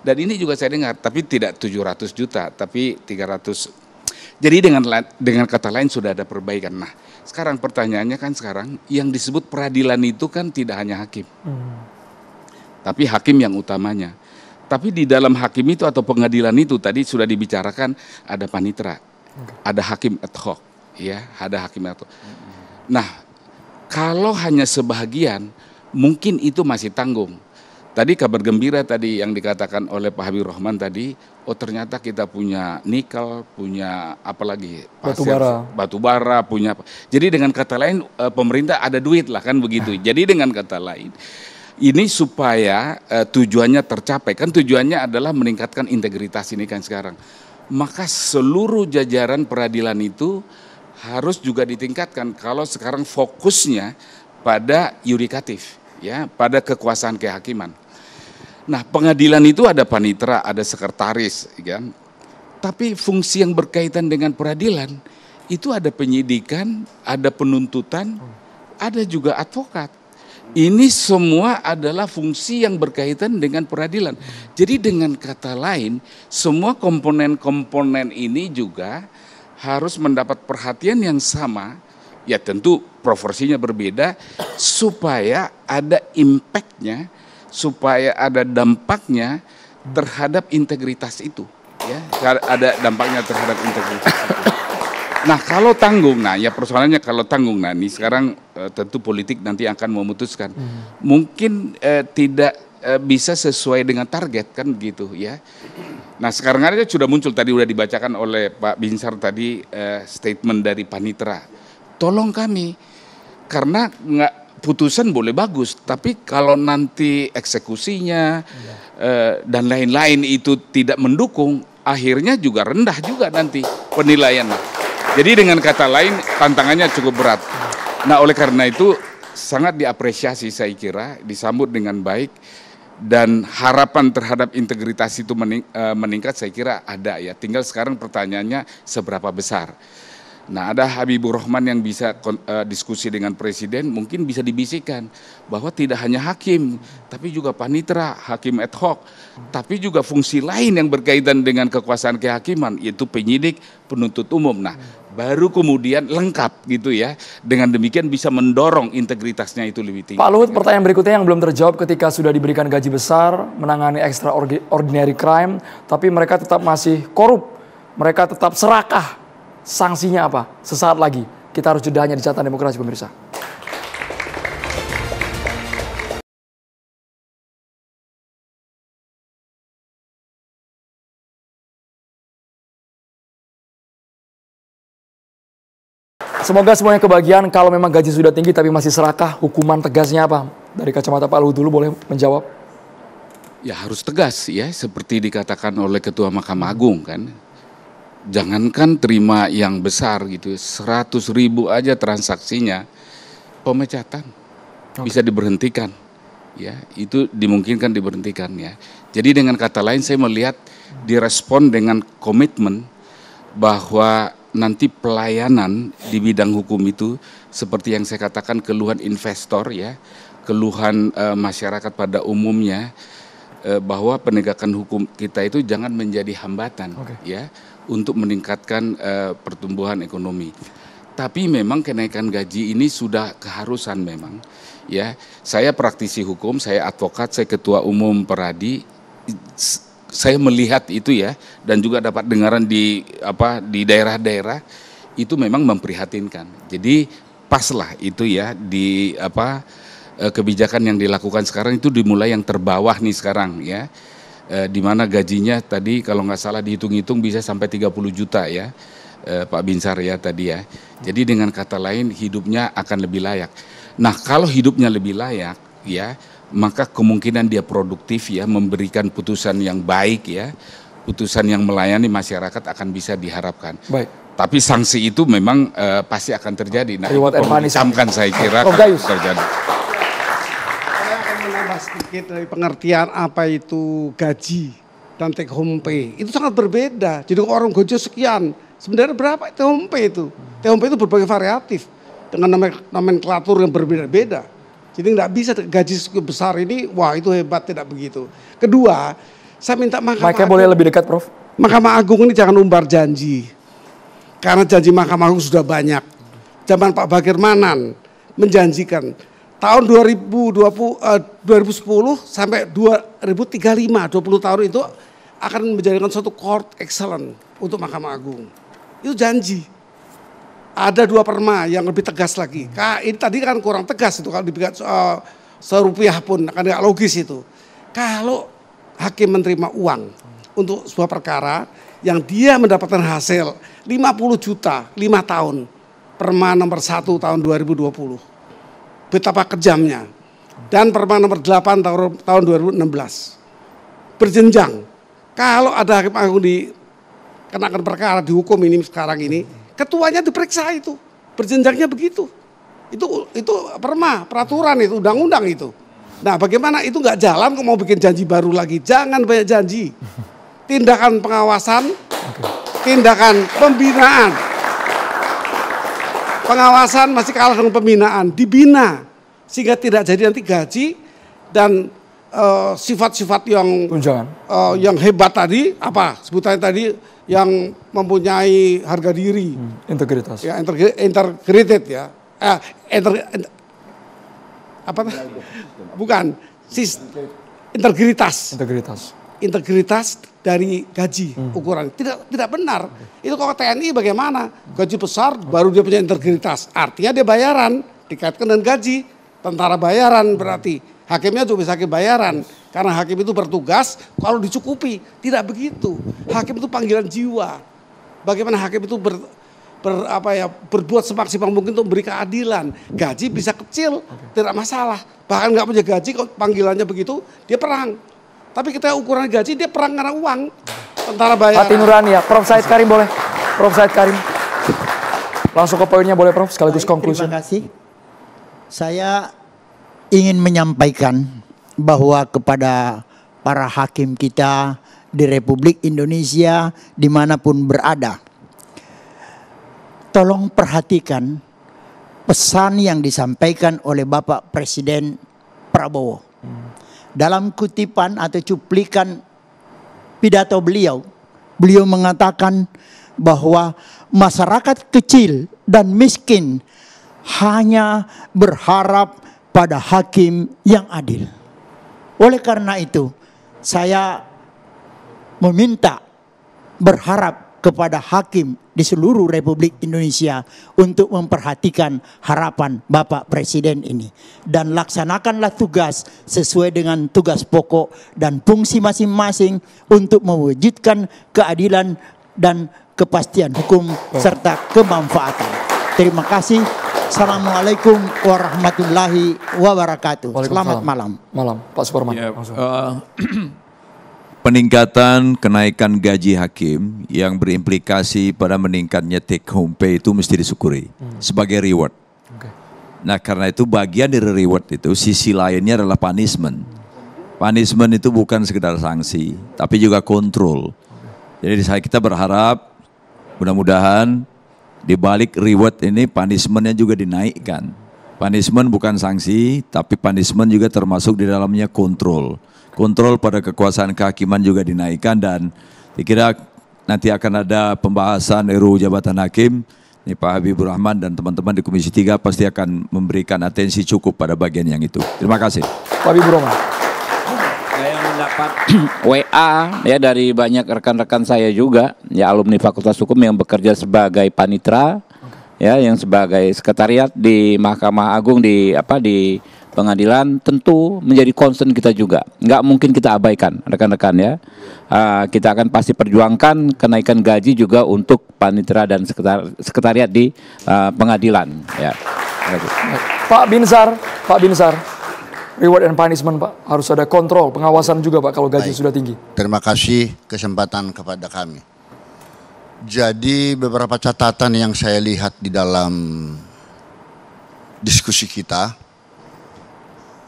Dan ini juga saya dengar, tapi tidak 700 juta, tapi 300. Jadi dengan kata lain sudah ada perbaikan. Nah, sekarang pertanyaannya kan sekarang yang disebut peradilan itu kan tidak hanya hakim. Tapi hakim yang utamanya. Tapi di dalam hakim itu atau pengadilan itu tadi sudah dibicarakan ada panitera, ada hakim ad hoc, ya, ada hakim ad hoc. Nah, kalau hanya sebahagian mungkin itu masih tanggung. Tadi kabar gembira tadi yang dikatakan oleh Pak Habibur Rahman tadi, oh ternyata kita punya nikel, punya apa lagi? Batu bara, punya apa. Jadi dengan kata lain pemerintah ada duit lah kan begitu. Jadi dengan kata lain ini supaya tujuannya tercapai, kan tujuannya adalah meningkatkan integritas ini kan sekarang. Maka seluruh jajaran peradilan itu harus juga ditingkatkan kalau sekarang fokusnya pada yudikatif, ya, pada kekuasaan kehakiman. Nah, pengadilan itu ada panitera, ada sekretaris, kan. Tapi fungsi yang berkaitan dengan peradilan itu ada penyidikan, ada penuntutan, ada juga advokat. Ini semua adalah fungsi yang berkaitan dengan peradilan. Jadi dengan kata lain, semua komponen-komponen ini juga harus mendapat perhatian yang sama. Ya tentu proporsinya berbeda supaya ada impact-nya, supaya ada dampaknya terhadap integritas itu, ya, ada dampaknya terhadap integritas itu. Nah kalau tanggung, nah ya persoalannya kalau tanggung, nah ini sekarang tentu politik nanti akan memutuskan, mungkin tidak bisa sesuai dengan target kan begitu ya. Nah sekarang aja sudah muncul tadi udah dibacakan oleh Pak Binsar tadi statement dari panitera, tolong kami karena nggak putusan boleh bagus, tapi kalau nanti eksekusinya dan lain-lain itu tidak mendukung, akhirnya juga rendah juga nanti penilaian. Jadi dengan kata lain tantangannya cukup berat. Nah oleh karena itu sangat diapresiasi saya kira, disambut dengan baik dan harapan terhadap integritas itu meningkat saya kira ada ya. Tinggal sekarang pertanyaannya seberapa besar. Nah ada Habibur Rahman yang bisa diskusi dengan Presiden, mungkin bisa dibisikkan bahwa tidak hanya hakim, tapi juga panitera, hakim ad hoc, tapi juga fungsi lain yang berkaitan dengan kekuasaan kehakiman, yaitu penyidik, penuntut umum. Nah baru kemudian lengkap gitu ya, dengan demikian bisa mendorong integritasnya itu lebih tinggi. Pak Luhut, pertanyaan berikutnya yang belum terjawab, ketika sudah diberikan gaji besar, menangani extraordinary crime, tapi mereka tetap masih korup, mereka tetap serakah. Sanksinya apa? Sesaat lagi kita harus jeda hanya di Catatan Demokrasi pemirsa. Semoga semuanya kebagian. Kalau memang gaji sudah tinggi tapi masih serakah, hukuman tegasnya apa? Dari kacamata Pak Luhut dulu boleh menjawab. Ya harus tegas ya, seperti dikatakan oleh Ketua Mahkamah Agung kan. Jangankan terima yang besar gitu, 100.000 aja transaksinya, pemecatan bisa diberhentikan, ya itu dimungkinkan diberhentikan ya. Jadi dengan kata lain saya melihat direspon dengan komitmen bahwa nanti pelayanan di bidang hukum itu seperti yang saya katakan, keluhan investor ya, keluhan masyarakat pada umumnya, bahwa penegakan hukum kita itu jangan menjadi hambatan ya untuk meningkatkan pertumbuhan ekonomi. Tapi memang kenaikan gaji ini sudah keharusan memang ya. Saya praktisi hukum, saya advokat, saya ketua umum Peradi. Saya melihat itu ya, dan juga dapat dengaran di daerah-daerah itu memang memprihatinkan. Jadi paslah itu ya di kebijakan yang dilakukan sekarang itu dimulai yang terbawah nih sekarang ya, di mana gajinya tadi kalau nggak salah dihitung-hitung bisa sampai 30 juta ya, Pak Binsar ya tadi ya. Jadi dengan kata lain hidupnya akan lebih layak. Nah kalau hidupnya lebih layak ya, maka kemungkinan dia produktif ya, memberikan putusan yang baik ya, putusan yang melayani masyarakat akan bisa diharapkan. Baik. Tapi sanksi itu memang pasti akan terjadi. Nah, Reward and punishment. saya kira Prof. akan Gayus. terjadi. Saya akan menambah sedikit dari pengertian apa itu gaji dan take home pay. Itu sangat berbeda. Jadi orang gaji sekian, sebenarnya berapa take home pay itu? Take home pay itu berbagai variatif dengan nomenklatur yang berbeda-beda. Jadi nggak bisa gaji besar ini, wah itu hebat, tidak begitu. Kedua, saya minta Mahkamah Agung, boleh lebih dekat, Prof. Mahkamah Agung ini jangan umbar janji. Karena janji Mahkamah Agung sudah banyak. Zaman Pak Bagir Manan menjanjikan tahun 2010 sampai 2035, 20 tahun itu akan menjadikan suatu court excellent untuk Mahkamah Agung. Itu janji. Ada 2 perma yang lebih tegas lagi. Ini tadi kan kurang tegas itu kalau dibikin serupiah pun akan tidak logis itu. Kalau hakim menerima uang untuk sebuah perkara yang dia mendapatkan hasil 50 juta 5 tahun, perma nomor 1 tahun 2020. Betapa kejamnya. Dan perma nomor 8 tahun 2016. Berjenjang. Kalau ada hakim agung dikenakan perkara dihukum ini sekarang ini, ketuanya diperiksa itu, berjenjangnya begitu. Itu peraturan itu, undang-undang itu. Nah bagaimana itu nggak jalan kok mau bikin janji baru lagi? Jangan banyak janji. Tindakan pengawasan, tindakan pembinaan. Pengawasan masih kalah dengan pembinaan, dibina. Sehingga tidak jadi nanti gaji dan sifat-sifat yang hebat tadi, apa sebutannya tadi, yang mempunyai harga diri, integritas, ya integrated ya, integritas dari gaji ukuran tidak benar. Itu kalau TNI bagaimana, gaji besar baru dia punya integritas, artinya dia bayaran dikaitkan dengan gaji. Tentara bayaran berarti hakimnya juga bisa hakim bayaran. Karena hakim itu bertugas kalau dicukupi. Tidak begitu. Hakim itu panggilan jiwa. Bagaimana hakim itu berbuat semaksimal mungkin untuk memberi keadilan. Gaji bisa kecil, tidak masalah. Bahkan nggak punya gaji, kalau panggilannya begitu, dia perang. Tapi kita ukuran gaji, dia perang karena uang. Tentara bayaran. Hati nurani ya. Prof. Said Karim boleh. Prof. Said Karim. Langsung ke poinnya boleh Prof, sekaligus konklusi. Terima kasih. Saya ingin menyampaikan bahwa kepada para hakim kita di Republik Indonesia dimanapun berada, tolong perhatikan pesan yang disampaikan oleh Bapak Presiden Prabowo. Dalam kutipan atau cuplikan pidato beliau mengatakan bahwa masyarakat kecil dan miskin hanya berharap pada hakim yang adil. Oleh karena itu, saya berharap kepada hakim di seluruh Republik Indonesia untuk memperhatikan harapan Bapak Presiden ini. Dan laksanakanlah tugas sesuai dengan tugas pokok dan fungsi masing-masing untuk mewujudkan keadilan dan kepastian hukum serta kemanfaatan. Terima kasih. Assalamualaikum warahmatullahi wabarakatuh. Selamat malam. Malam, Pak Suparman. Ya, peningkatan kenaikan gaji hakim yang berimplikasi pada meningkatnya take home pay itu mesti disyukuri sebagai reward. Nah karena itu bagian dari reward itu sisi lainnya adalah punishment. Punishment itu bukan sekedar sanksi, tapi juga kontrol. Jadi kita berharap mudah-mudahan Di balik reward ini punishment-nya juga dinaikkan. Punishment bukan sanksi, tapi punishment juga termasuk di dalamnya kontrol. Kontrol pada kekuasaan kehakiman juga dinaikkan, dan dikira nanti akan ada pembahasan RUU jabatan hakim. Ini Pak Habibur Rahman dan teman-teman di Komisi 3 pasti akan memberikan atensi cukup pada bagian yang itu. Terima kasih. Pak Habibur Rahman. Saya mendapat WA ya dari banyak rekan-rekan saya juga, ya alumni Fakultas Hukum yang bekerja sebagai panitra, ya yang sebagai sekretariat di Mahkamah Agung di pengadilan, tentu menjadi concern kita juga. Nggak mungkin kita abaikan rekan-rekan ya. Kita akan pasti perjuangkan kenaikan gaji juga untuk panitera dan sekretariat di pengadilan. Ya. Pak Binsar, reward and punishment Pak, harus ada kontrol, pengawasan juga Pak kalau gaji sudah tinggi. Terima kasih kesempatan kepada kami. Jadi beberapa catatan yang saya lihat di dalam diskusi kita,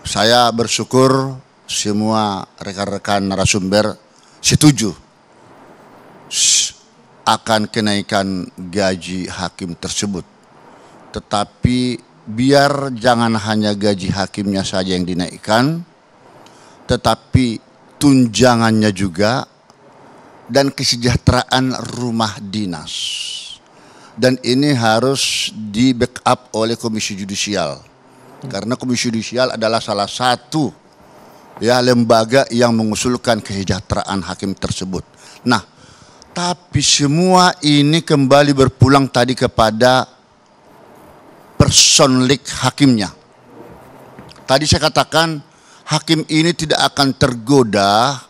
saya bersyukur semua rekan-rekan narasumber setuju akan kenaikan gaji hakim tersebut. Tetapi biar jangan hanya gaji hakimnya saja yang dinaikkan, tetapi tunjangannya juga dan kesejahteraan rumah dinas. Dan ini harus di backup oleh Komisi Yudisial. Karena Komisi Yudisial adalah salah satu ya lembaga yang mengusulkan kesejahteraan hakim tersebut. Nah, tapi semua ini kembali berpulang tadi kepada personlik hakimnya. Tadi saya katakan hakim ini tidak akan tergoda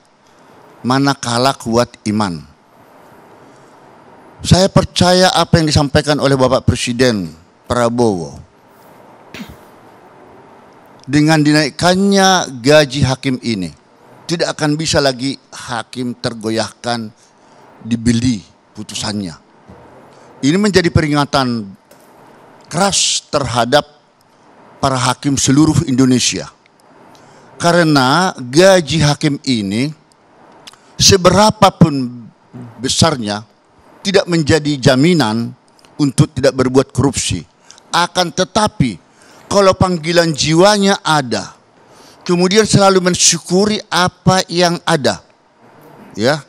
manakala kuat iman. Saya percaya apa yang disampaikan oleh Bapak Presiden Prabowo. Dengan dinaikkannya gaji hakim ini, tidak akan bisa lagi hakim tergoyahkan, dibeli putusannya. Ini menjadi peringatan keras terhadap para hakim seluruh Indonesia. Karena gaji hakim ini, seberapapun besarnya, tidak menjadi jaminan untuk tidak berbuat korupsi. Akan tetapi, kalau panggilan jiwanya ada, kemudian selalu mensyukuri apa yang ada, ya,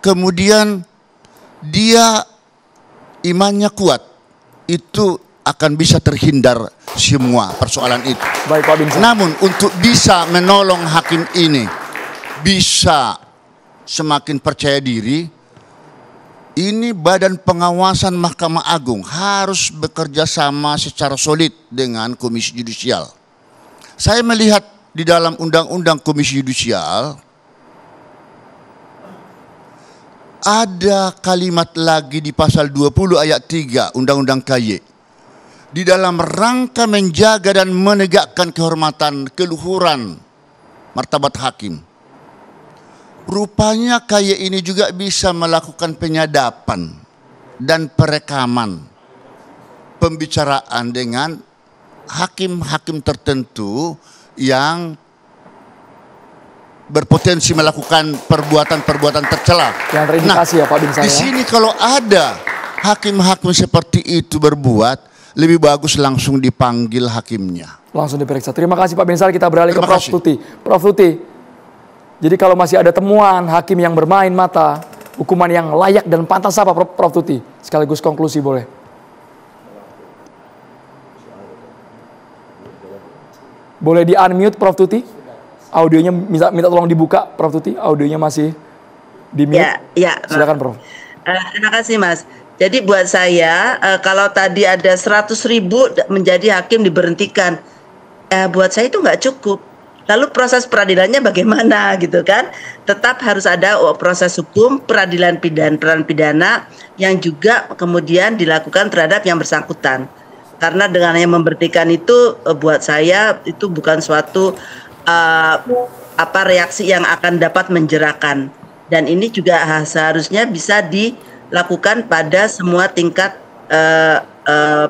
kemudian dia imannya kuat, itu akan bisa terhindar semua persoalan itu. Baik, Pak Binsar. Namun untuk bisa menolong hakim ini bisa semakin percaya diri, ini Badan Pengawasan Mahkamah Agung harus bekerja sama secara solid dengan Komisi Yudisial. Saya melihat di dalam Undang-Undang Komisi Yudisial ada kalimat lagi di pasal 20 ayat 3 Undang-Undang KY. Di dalam rangka menjaga dan menegakkan kehormatan, keluhuran, martabat hakim. Rupanya KY ini juga bisa melakukan penyadapan dan perekaman pembicaraan dengan hakim-hakim tertentu yang berpotensi melakukan perbuatan-perbuatan tercela. Yang terindikasi ya Pak Binsar. Di sini kalau ada hakim-hakim seperti itu berbuat, lebih bagus langsung dipanggil hakimnya. Langsung diperiksa. Terima kasih Pak Binsar. Kita beralih ke Prof. Tuti. Prof. Tuti. Jadi kalau masih ada temuan hakim yang bermain mata, hukuman yang layak dan pantas apa Prof. Tuti? Sekaligus konklusi boleh. Boleh di-unmute Prof. Tuti? Audionya minta tolong dibuka Prof. Tuti, audionya masih di-mute. Ya. Silakan Prof. Terima kasih Mas. Jadi buat saya, kalau tadi ada 100.000 menjadi hakim diberhentikan, buat saya itu nggak cukup. Lalu proses peradilannya bagaimana gitu kan? Tetap harus ada proses hukum, peradilan pidana yang juga kemudian dilakukan terhadap yang bersangkutan. Karena dengan yang memberhentikan itu buat saya itu bukan suatu reaksi yang akan dapat menjerahkan. Dan ini juga seharusnya bisa dilakukan pada semua tingkat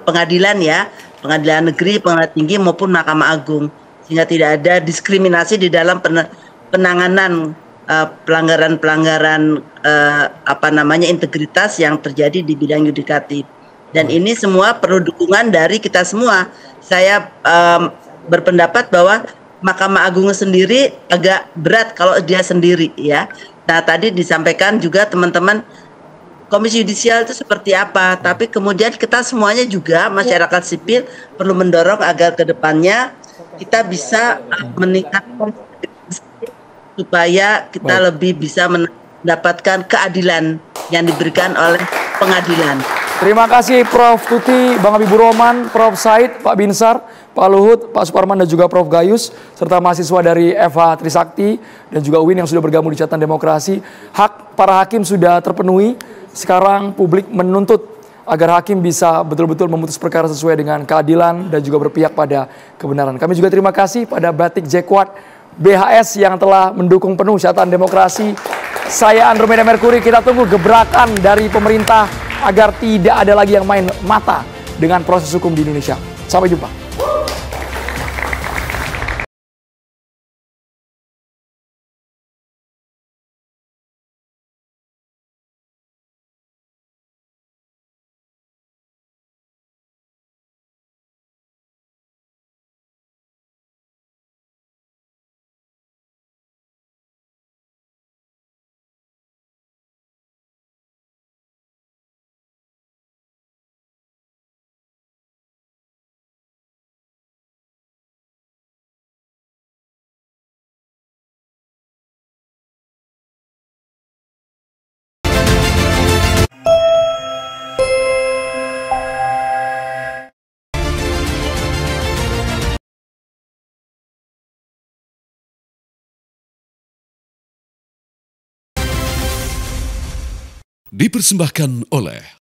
pengadilan ya, pengadilan negeri, pengadilan tinggi maupun Mahkamah Agung. Sehingga tidak ada diskriminasi di dalam penanganan pelanggaran-pelanggaran integritas yang terjadi di bidang yudikatif. Dan ini semua perlu dukungan dari kita semua. Saya berpendapat bahwa Mahkamah Agung sendiri agak berat kalau dia sendiri ya. Nah tadi disampaikan juga teman-teman Komisi Yudisial itu seperti apa. Tapi kemudian kita semuanya juga masyarakat sipil perlu mendorong agar kedepannya kita bisa meningkatkan supaya kita lebih bisa mendapatkan keadilan yang diberikan oleh pengadilan. Terima kasih Prof. Tuti, Bang Habibur Rahman, Prof. Said, Pak Binsar, Pak Luhut, Pak Suparman dan juga Prof. Gayus, serta mahasiswa dari FH Trisakti dan juga UIN yang sudah bergabung di Catatan Demokrasi. Hak para hakim sudah terpenuhi, sekarang publik menuntut agar hakim bisa betul-betul memutus perkara sesuai dengan keadilan dan juga berpihak pada kebenaran. Kami juga terima kasih pada Batik Jacquard BHS yang telah mendukung penuh Catatan Demokrasi. Saya Andromeda Mercury, kita tunggu gebrakan dari pemerintah agar tidak ada lagi yang main mata dengan proses hukum di Indonesia. Sampai jumpa. Dipersembahkan oleh